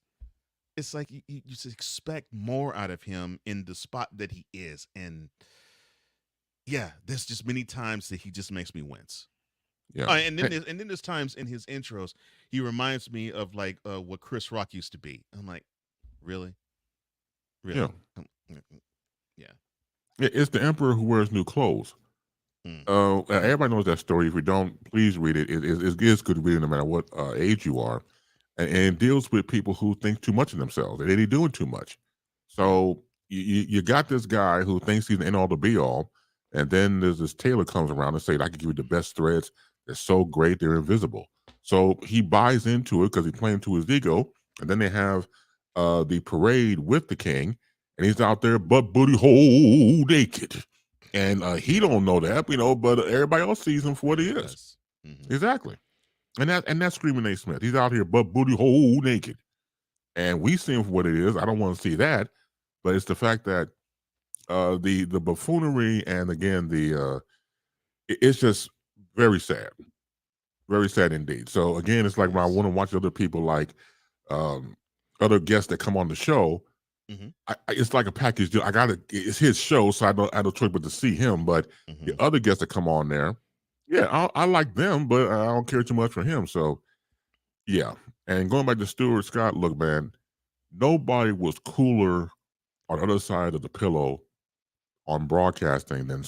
like you just expect more out of him in the spot that he is. And yeah, there's just many times that he just makes me wince. Yeah. And then there's times in his intros, he reminds me of like what Chris Rock used to be. I'm like, really? Yeah. Yeah. It's the emperor who wears new clothes. Everybody knows that story. If you don't, please read it. It's good reading no matter what age you are. And it deals with people who think too much of themselves. They're doing too much. So you got this guy who thinks he's the end all to be all. And then there's this tailor comes around and says, I can give you the best threads. They're so great, they're invisible. So he buys into it because he's playing to his ego. And then they have the parade with the king. And he's out there butt booty hole naked. And he don't know that, but everybody else sees him for what he is. Mm-hmm. Exactly. And that's Screaming A. Smith. He's out here butt booty hole naked. And we see him for what it is. I don't want to see that. But it's the fact that the buffoonery and again it's just very sad. Very sad indeed. So again, it's like when I want to watch other people like other guests that come on the show. Mm-hmm. It's like a package deal. It's his show, so I don't choice but to see him. But the other guests that come on there, yeah, I like them, but I don't care too much for him. So yeah. And going back to Stuart Scott, look, man, nobody was cooler on the other side of the pillow on broadcasting than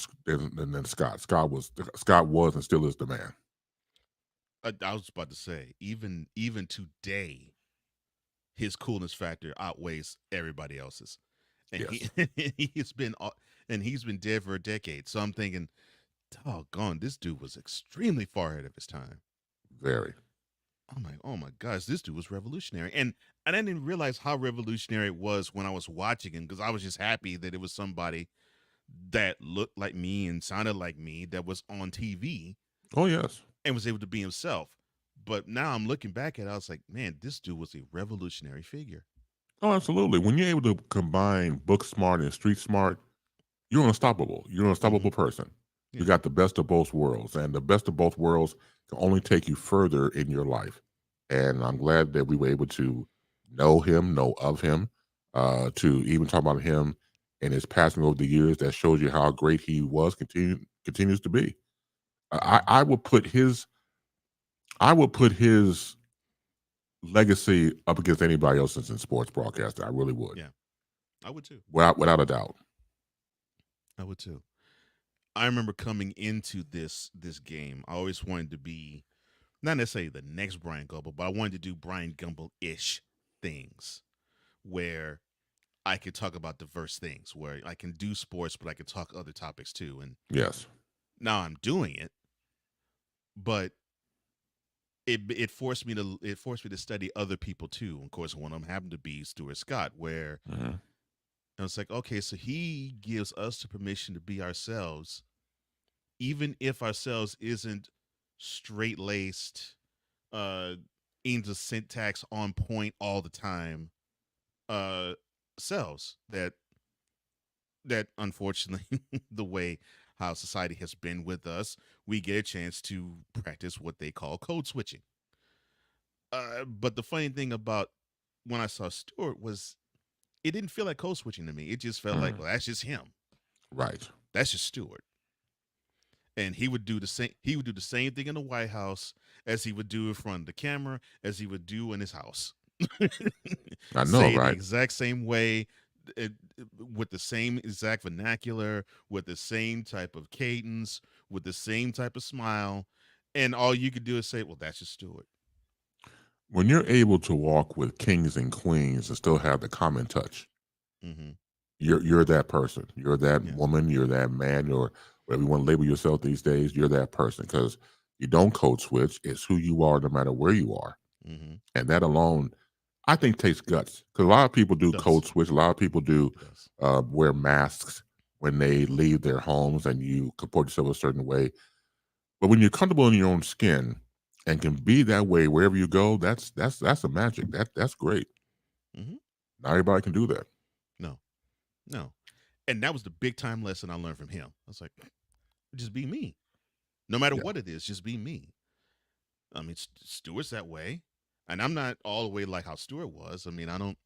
Scott. Scott was and still is the man. I was about to say, even today, his coolness factor outweighs everybody else's. And yes. he's been dead for a decade. So I'm thinking, doggone, this dude was extremely far ahead of his time. Very. I'm like, oh my gosh, this dude was revolutionary. And I didn't realize how revolutionary it was when I was watching him, because I was just happy that it was somebody that looked like me and sounded like me that was on TV. Oh, yes. And was able to be himself. But now I'm looking back at it, I was like, man, this dude was a revolutionary figure. Oh, absolutely. When you're able to combine book smart and street smart, you're unstoppable. You're an unstoppable person. Yeah. You got the best of both worlds. And the best of both worlds can only take you further in your life. And I'm glad that we were able to know him, know of him, to even talk about him and his passing over the years. That shows you how great he was, continues to be. I would put his legacy up against anybody else that's in sports broadcasting. I really would. Yeah, I would too. Without a doubt. I would too. I remember coming into this game, I always wanted to be not necessarily the next Brian Gumbel, but I wanted to do Brian Gumbel-ish things where I could talk about diverse things, where I can do sports, but I can talk other topics too. And yes, now I'm doing it, but it forced me to study other people too. Of course, one of them happened to be Stuart Scott, where I was like, okay, so he gives us the permission to be ourselves, even if ourselves isn't straight-laced, English syntax on point all the time, selves that unfortunately the way how society has been with us, we get a chance to practice what they call code switching. But the funny thing about when I saw Stuart was it didn't feel like code switching to me. It just felt like, well, that's just him. Right. That's just Stuart. And he would do the same. He would do the same thing in the White House as he would do in front of the camera, as he would do in his house. I know, Say right? The exact same way, with the same exact vernacular, with the same type of cadence, with the same type of smile, and all you could do is say, "Well, that's just Stewart." When you're able to walk with kings and queens and still have the common touch, Mm-hmm. you're that person. You're that woman. You're that man. Or whatever you want to label yourself these days. You're that person because you don't code switch. It's who you are, no matter where you are, Mm-hmm. and that alone, I think, takes guts. Because a lot of people do code switch. A lot of people do wear masks when they leave their homes, and you comport yourself a certain way. But when you're comfortable in your own skin and can be that way wherever you go, that's a magic. That's great. Mm-hmm. Not everybody can do that. No. And that was the big time lesson I learned from him. I was like, just be me. No matter what it is, just be me. I mean, Stewart's that way. And I'm not all the way like how Stewart was. I mean, I don't,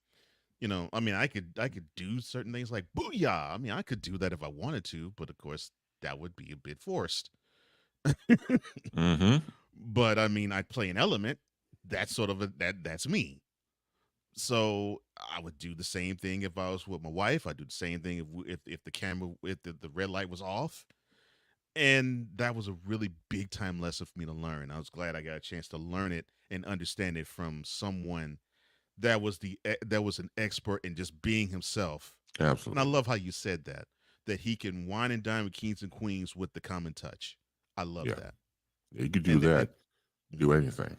I could do certain things like booyah. I mean, I could do that if I wanted to, but of course that would be a bit forced. Mm-hmm. But I mean, I'd play an element. That's sort of that's me. So I would do the same thing if I was with my wife. I'd do the same thing if the camera, if the red light was off. And that was a really big time lesson for me to learn. I was glad I got a chance to learn it and understand it from someone that was an expert in just being himself. Absolutely. And I love how you said that he can wine and dine with kings and queens with the common touch. I love that. Yeah, you could do that. Do anything.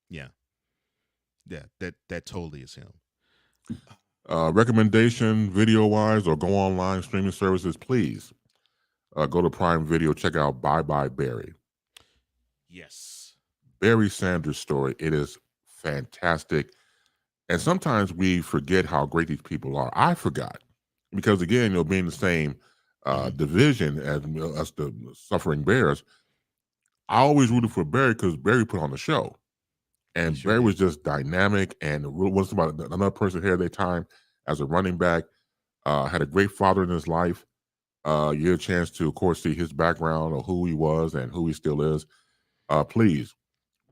Yeah. Yeah, that totally is him. Recommendation video wise or go online streaming services, please go to Prime Video, check out Bye Bye Barry. Yes. Barry Sanders' story. It is fantastic. And sometimes we forget how great these people are. I forgot because, again, being the same division as us, the Suffering Bears, I always rooted for Barry because Barry put on the show. And Barry was just dynamic and was about another person here at that time as a running back. Had a great father in his life. You get a chance to, of course, see his background of who he was and who he still is. Please,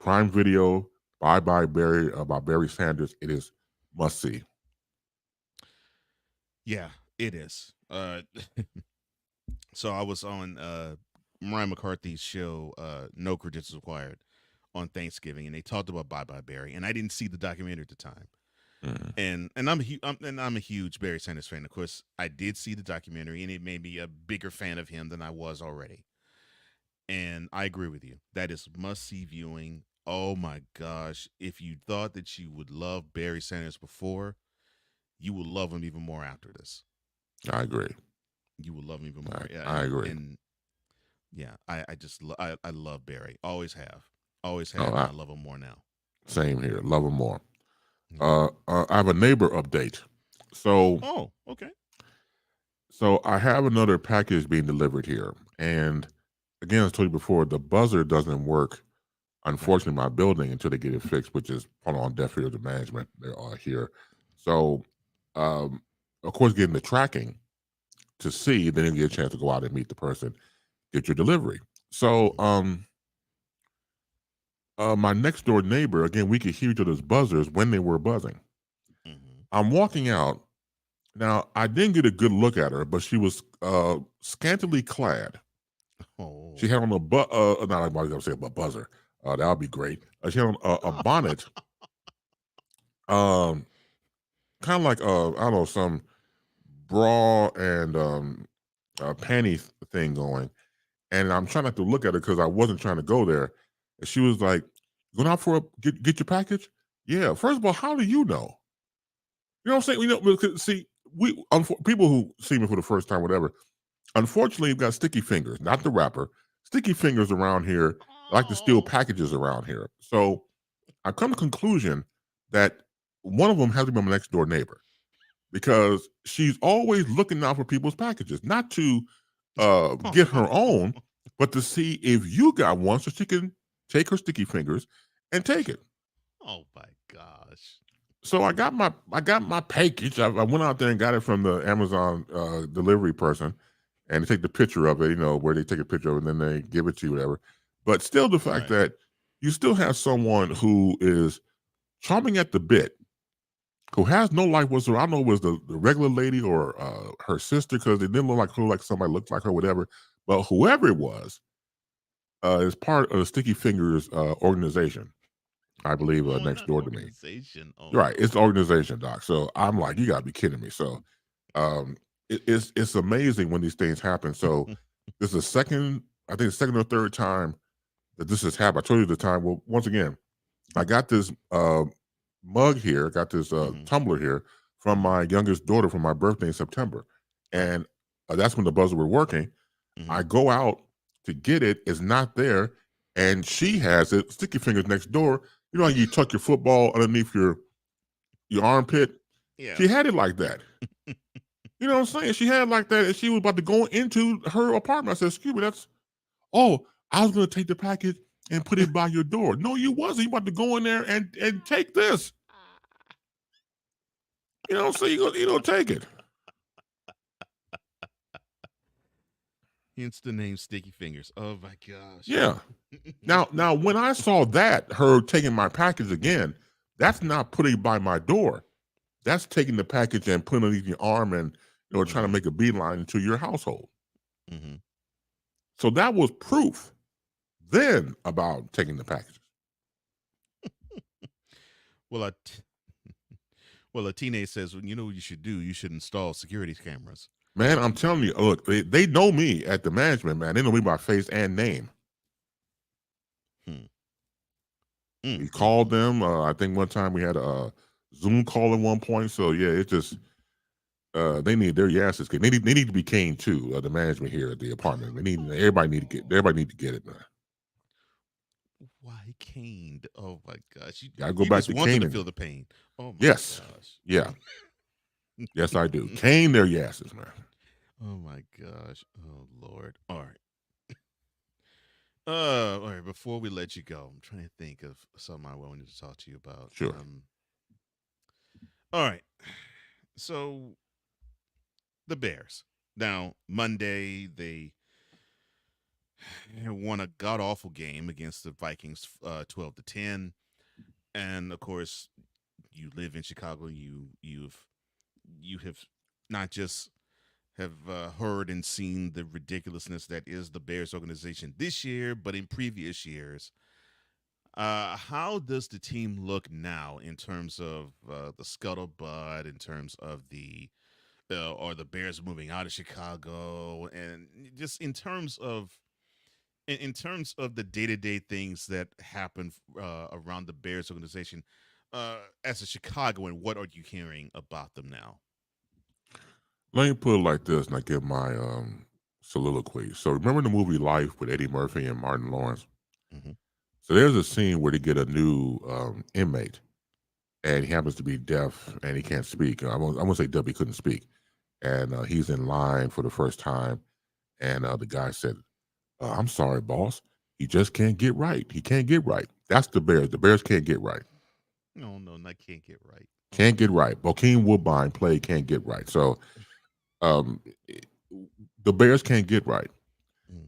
Prime Video, Bye Bye Barry, about Barry Sanders. It is must see. Yeah, it is. So I was on Mariah McCarthy's show, No Credentials Required, on Thanksgiving, and they talked about Bye Bye Barry, and I didn't see the documentary at the time. And I'm a huge Barry Sanders fan. Of course, I did see the documentary, and it made me a bigger fan of him than I was already. And I agree with you. That is must-see viewing. Oh my gosh. If you thought that you would love Barry Sanders before, you will love him even more after this. I agree. You will love him even more. I agree. And yeah, I love Barry. Always have. Always have. And I love him more now. Same here. Love him more. I have a neighbor update. So, okay. So I have another package being delivered here. And again, I told you before, the buzzer doesn't work, unfortunately, in my building until they get it fixed, which is on deaf ears of management. They are here. So, of course, getting the tracking to see, then you get a chance to go out and meet the person, get your delivery. So, my next door neighbor, again, we could hear each other's buzzers when they were buzzing. I'm walking out. Now, I didn't get a good look at her, but she was scantily clad. She had on a not I was gonna say a buzzer. That would be great. She had on a bonnet, kind of like I don't know, some bra and panty thing going. And I'm trying not to look at her because I wasn't trying to go there. And she was like, "Going out for get your package?" Yeah. First of all, how do you know? You know what I'm saying? Because, see, people who see me for the first time, whatever. Unfortunately, you've got sticky fingers, not the rapper. Sticky fingers around here, like to steal packages around here. So I come to the conclusion that one of them has to be my next door neighbor because she's always looking out for people's packages, not to get her own, but to see if you got one so she can take her sticky fingers and take it. Oh my gosh. So I got my package. I went out there and got it from the Amazon delivery person, and they take the picture of it, where they take a picture of it and then they give it to you, whatever. But still, the fact that you still have someone who is chomping at the bit, who has no life whatsoever. I don't know if it was the regular lady or her sister, because it didn't look like somebody looked like her, whatever. But whoever it was, is part of the Sticky Fingers organization, I believe, next door to me. Right, it's the organization, Doc. So I'm like, you gotta be kidding me. So it's amazing when these things happen. So this is the second or third time that this has happened. I told you the time. Well, once again, I got this mug here, got this tumbler here from my youngest daughter for my birthday in September. And that's when the buzzer were working. I go out to get it, it's not there, and she has it, Sticky Fingers next door. You know how you tuck your football underneath your armpit? Yeah. She had it like that. You know what I'm saying? She had it like that, and she was about to go into her apartment. I said, excuse me, I was going to take the package and put it by your door. No, you wasn't. You about to go in there and take this. You know what I'm saying? You don't take it. Hence the name Sticky Fingers. Oh my gosh. Yeah. Now when I saw that, her taking my package again, that's not putting it by my door. That's taking the package and putting it underneath your arm and trying to make a beeline into your household. Mm-hmm. So that was proof then about taking the packages. Well, a teenage says, you know what you should do? You should install security cameras. Man, I'm telling you, look, they know me at the management, man. They know me by face and name. We called them. I think one time we had a Zoom call at one point. So yeah, it's just they need their asses. They need to be caned too. The management here at the apartment. Everybody need to get it, man. Why caned? Oh my gosh! I go back to caning. caning. To feel the pain. Oh my yes. gosh! Yeah. Yes, I do. Cane their asses, man. Oh my gosh! Oh Lord! All right. All right. Before we let you go, I'm trying to think of something I wanted to talk to you about. Sure. All right. So the Bears. Now Monday they won a god awful game against the Vikings, 12-10, and of course, you live in Chicago. You have not just have heard and seen the ridiculousness that is the Bears organization this year, but in previous years. How does the team look now in terms of the scuttlebutt, in terms of the Bears moving out of Chicago, and just in terms of the day-to-day things that happen around the Bears organization, as a Chicagoan, what are you hearing about them now? Let me put it like this, and I give my soliloquy. So remember the movie Life with Eddie Murphy and Martin Lawrence? Mm-hmm. So there's a scene where they get a new inmate, and he happens to be deaf, and he can't speak. I won't say deaf, he couldn't speak. And he's in line for the first time, and the guy said, I'm sorry, boss. He just can't get right. He can't get right. That's the Bears. The Bears can't get right. No, not can't get right. Can't get right. Bokeem Woodbine played can't get right. So the Bears can't get right.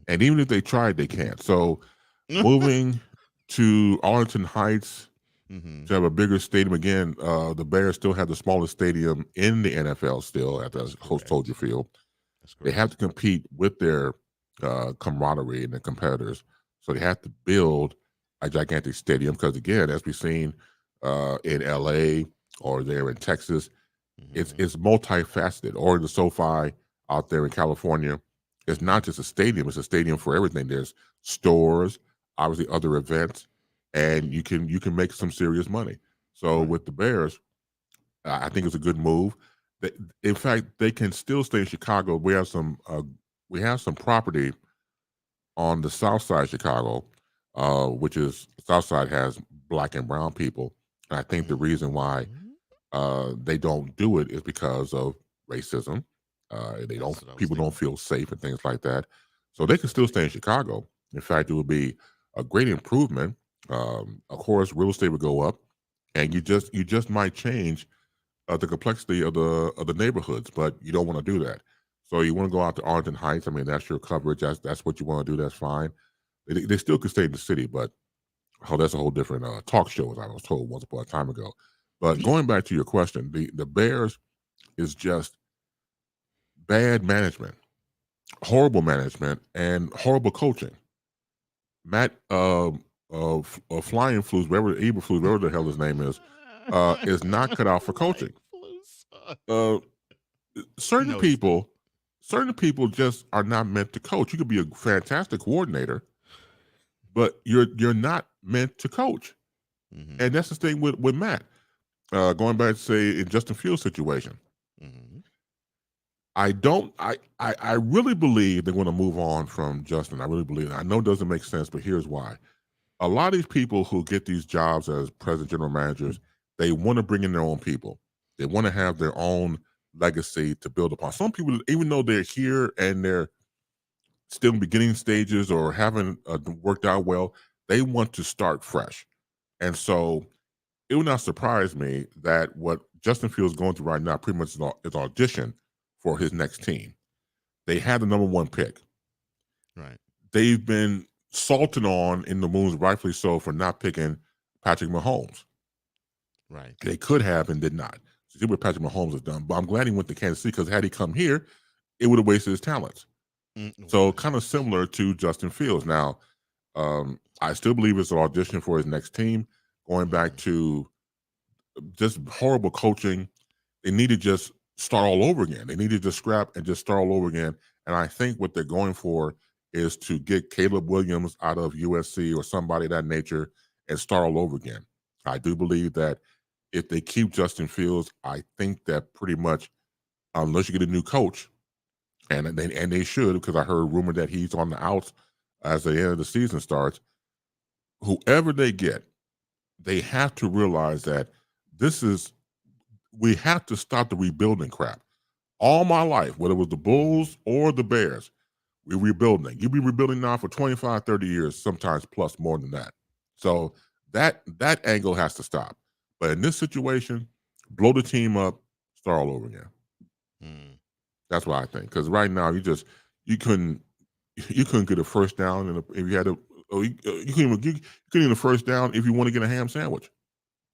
And even if they tried, they can't. So moving to Arlington Heights to have a bigger stadium again, the Bears still have the smallest stadium in the NFL still at the host Soldier Field. They have to compete with their camaraderie and the competitors. So they have to build a gigantic stadium because, again, as we've seen in LA or there in Texas, it's multifaceted. Or the SoFi out there in California, it's not just a stadium, it's a stadium for everything. There's stores, obviously other events, and you can make some serious money. So with the Bears, I think it's a good move. In fact, they can still stay in Chicago. We have some property on the south side of Chicago, which is south side has black and brown people. And I think the reason why they don't do it is because of racism. People don't feel safe and things like that. So they can still stay in Chicago. In fact, it would be a great improvement. Of course, real estate would go up, and you just might change the complexity of the neighborhoods, but you don't want to do that. So you want to go out to Arlington Heights. I mean, that's your coverage. That's what you want to do. That's fine. They still could stay in the city, but that's a whole different talk show, as I was told once upon a time ago. But going back to your question, the Bears is just bad management, horrible management, and horrible coaching. Matt Flying Flus, whatever Eberflus, whatever the hell his name is not cut out for coaching. Certain No, he's not. people just are not meant to coach. You could be a fantastic coordinator, but you're not meant to coach. Mhm. And that's the thing with Matt. Going back to say in Justin Fields' situation, Mhm. I really believe they're going to move on from Justin. I really believe that. I know it doesn't make sense, but here's why. A lot of these people who get these jobs as president, general managers, they want to bring in their own people. They want to have their own legacy to build upon. Some people, even though they're here and they're still in beginning stages or haven't worked out well, they want to start fresh. And so it would not surprise me that what Justin Fields is going through right now pretty much is audition for his next team. They had the number 1 pick. Right. They've been salted on in the moons, rightfully so, for not picking Patrick Mahomes. Right. They could have and did not. See what Patrick Mahomes has done. But I'm glad he went to Kansas City because had he come here, it would have wasted his talents. So kind of similar to Justin Fields. Now, I still believe it's an audition for his next team. Going back to just horrible coaching, they need to just start all over again. They need to just scrap and just start all over again. And I think what they're going for is to get Caleb Williams out of USC or somebody of that nature and start all over again. I do believe that if they keep Justin Fields, I think that pretty much, unless you get a new coach, and they should, because I heard rumor that he's on the outs as the end of the season starts, whoever they get, they have to realize that we have to stop the rebuilding crap. All my life, whether it was the Bulls or the Bears, we're rebuilding. You'll be rebuilding now for 25, 30 years, sometimes plus more than that. So that angle has to stop. But in this situation, blow the team up, start all over again. That's what I think. Because right now, you couldn't get a first down, and if you had you couldn't get a first down if you want to get a ham sandwich.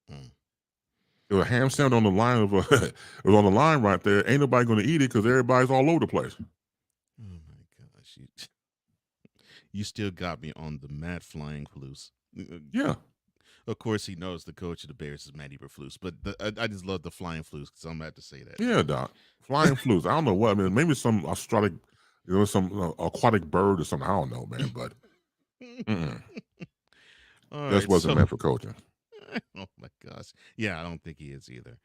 There was a ham sandwich on the line of it was on the line right there. Ain't nobody going to eat it because everybody's all over the place. Oh my gosh, you still got me on the Matt Flying Flus. Yeah. Of course, he knows the coach of the Bears is Matt Eberflus, but I just love the Flying Flus because I'm about to say that. Yeah, Doc. Flying Flus. I don't know what. I mean, maybe some some aquatic bird or something. I don't know, man. But this wasn't meant for coaching. Oh my gosh. Yeah, I don't think he is either.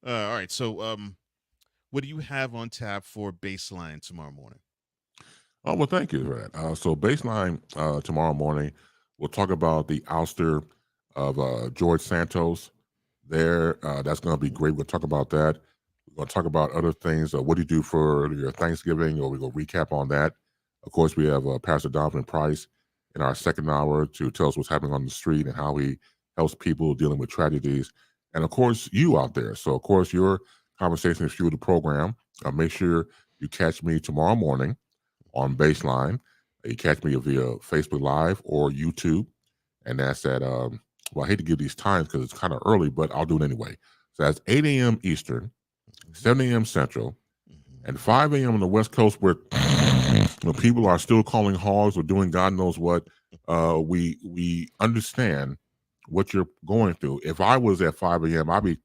All right. So, what do you have on tap for Baseline tomorrow morning? Oh, well, thank you for that. So Baseline tomorrow morning, we'll talk about the ouster of George Santos there. That's going to be great. We'll talk about that. We're going to talk about other things. What do you do for your Thanksgiving? Or we're going to recap on that. Of course, we have Pastor Donovan Price in our second hour to tell us what's happening on the street and how he helps people dealing with tragedies. And, of course, you out there. So, of course, your conversation is fuel the program. Make sure you catch me tomorrow morning on Baseline. You catch me via Facebook Live or YouTube. And that's at, well, I hate to give these times because it's kind of early, but I'll do it anyway. So that's 8 a.m. Eastern, 7 a.m. Central, and 5 a.m. on the West Coast where people are still calling hogs or doing God knows what. We understand what you're going through. If I was at 5 a.m., I'd be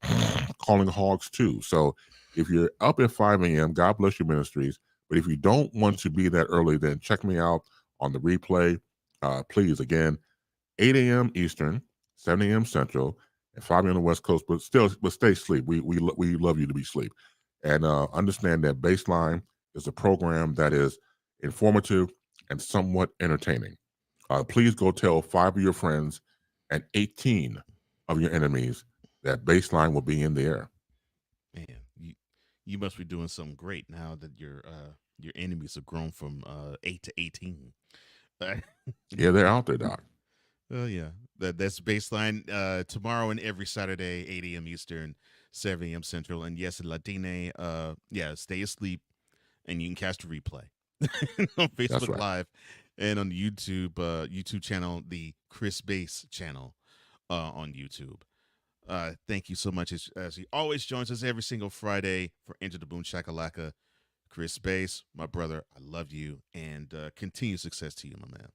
calling hogs too. So if you're up at 5 a.m., God bless your ministries. But if you don't want to be that early, then check me out on the replay. Please, again, 8 a.m. Eastern, 7 a.m. Central, and 5 a.m. on the West Coast. But stay asleep. We love you to be asleep. And understand that Baseline is a program that is informative and somewhat entertaining. Please go tell 5 of your friends and 18 of your enemies that Baseline will be in the air. Man, you must be doing something great now that your enemies have grown from 8 to 18. Yeah, they're out there, Doc. Oh yeah, that's Baseline tomorrow and every Saturday, 8 a.m. Eastern, 7 a.m. Central, and yes, Latine. Stay asleep, and you can catch the replay on Facebook Live and on the YouTube channel, the Chris Bass channel on YouTube. Thank you so much as he always joins us every single Friday for Enter the Boom Shakalaka. Chris Bass, my brother, I love you, and continued success to you, my man.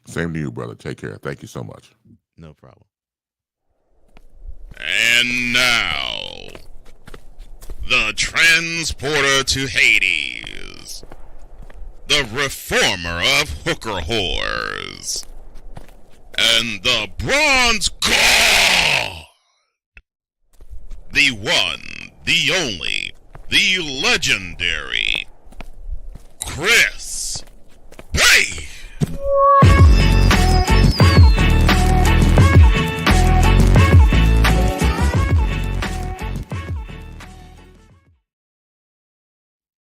Same to you, brother. Take care. Thank you so much. No problem. And now, the transporter to Hades, the reformer of hooker whores, and the bronze god, the one, the only, the legendary Chris Bay.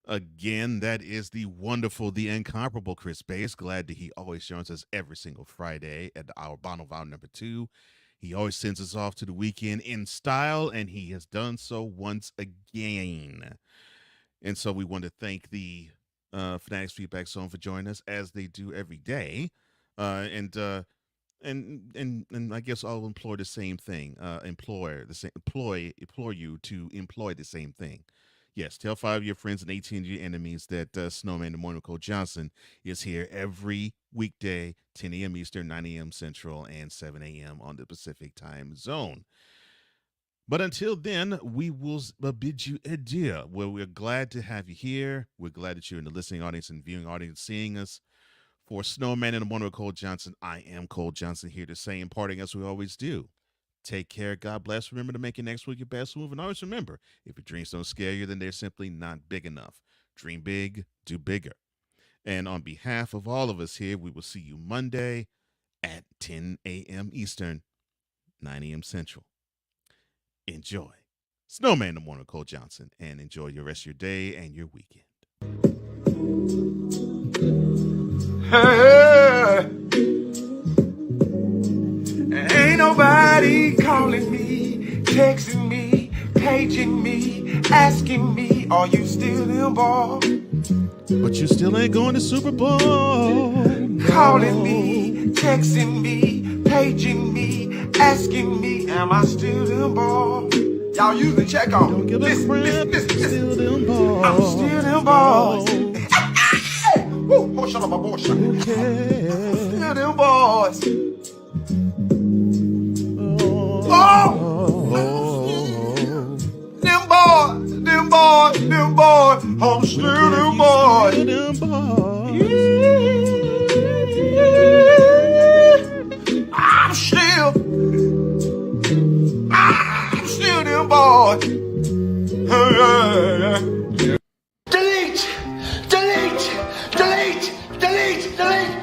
Again, that is the wonderful, the incomparable Chris Bays. Glad that he always joins us every single Friday at our Bottle Vow number 2. He always sends us off to the weekend in style, and he has done so once again. And so we want to thank the Fanatics Feedback Zone for joining us as they do every day. And I guess I'll employ the same thing. Implore you to employ the same thing. Yes, tell 5 of your friends and 18 of your enemies that Snowman the Morning with Cole Johnson is here every weekday, 10 a.m. Eastern, 9 a.m. Central, and 7 a.m. on the Pacific time zone. But until then, we will bid you adieu. Well, we're glad to have you here. We're glad that you're in the listening audience and viewing audience seeing us. For Snowman and the Morning with Cole Johnson, I am Cole Johnson here to say, imparting as we always do. Take care. God bless. Remember to make your next week your best move. And always remember, if your dreams don't scare you, then they're simply not big enough. Dream big, do bigger. And on behalf of all of us here, we will see you Monday at 10 a.m. Eastern, 9 a.m. Central. Enjoy. Snowman the Morning with Cole Johnson. And enjoy your rest of your day and your weekend. Hey, ain't nobody calling me, texting me, paging me, asking me, are you still involved? But you still ain't going to Super Bowl. Calling me, texting me, paging me, asking me, am I still involved? Y'all usually check on. Don't give a crap. Still involved. I'm still involved. Woo, oh, shut up, my boy. Shut up. Still them boys. Them boys. I'm still them boys.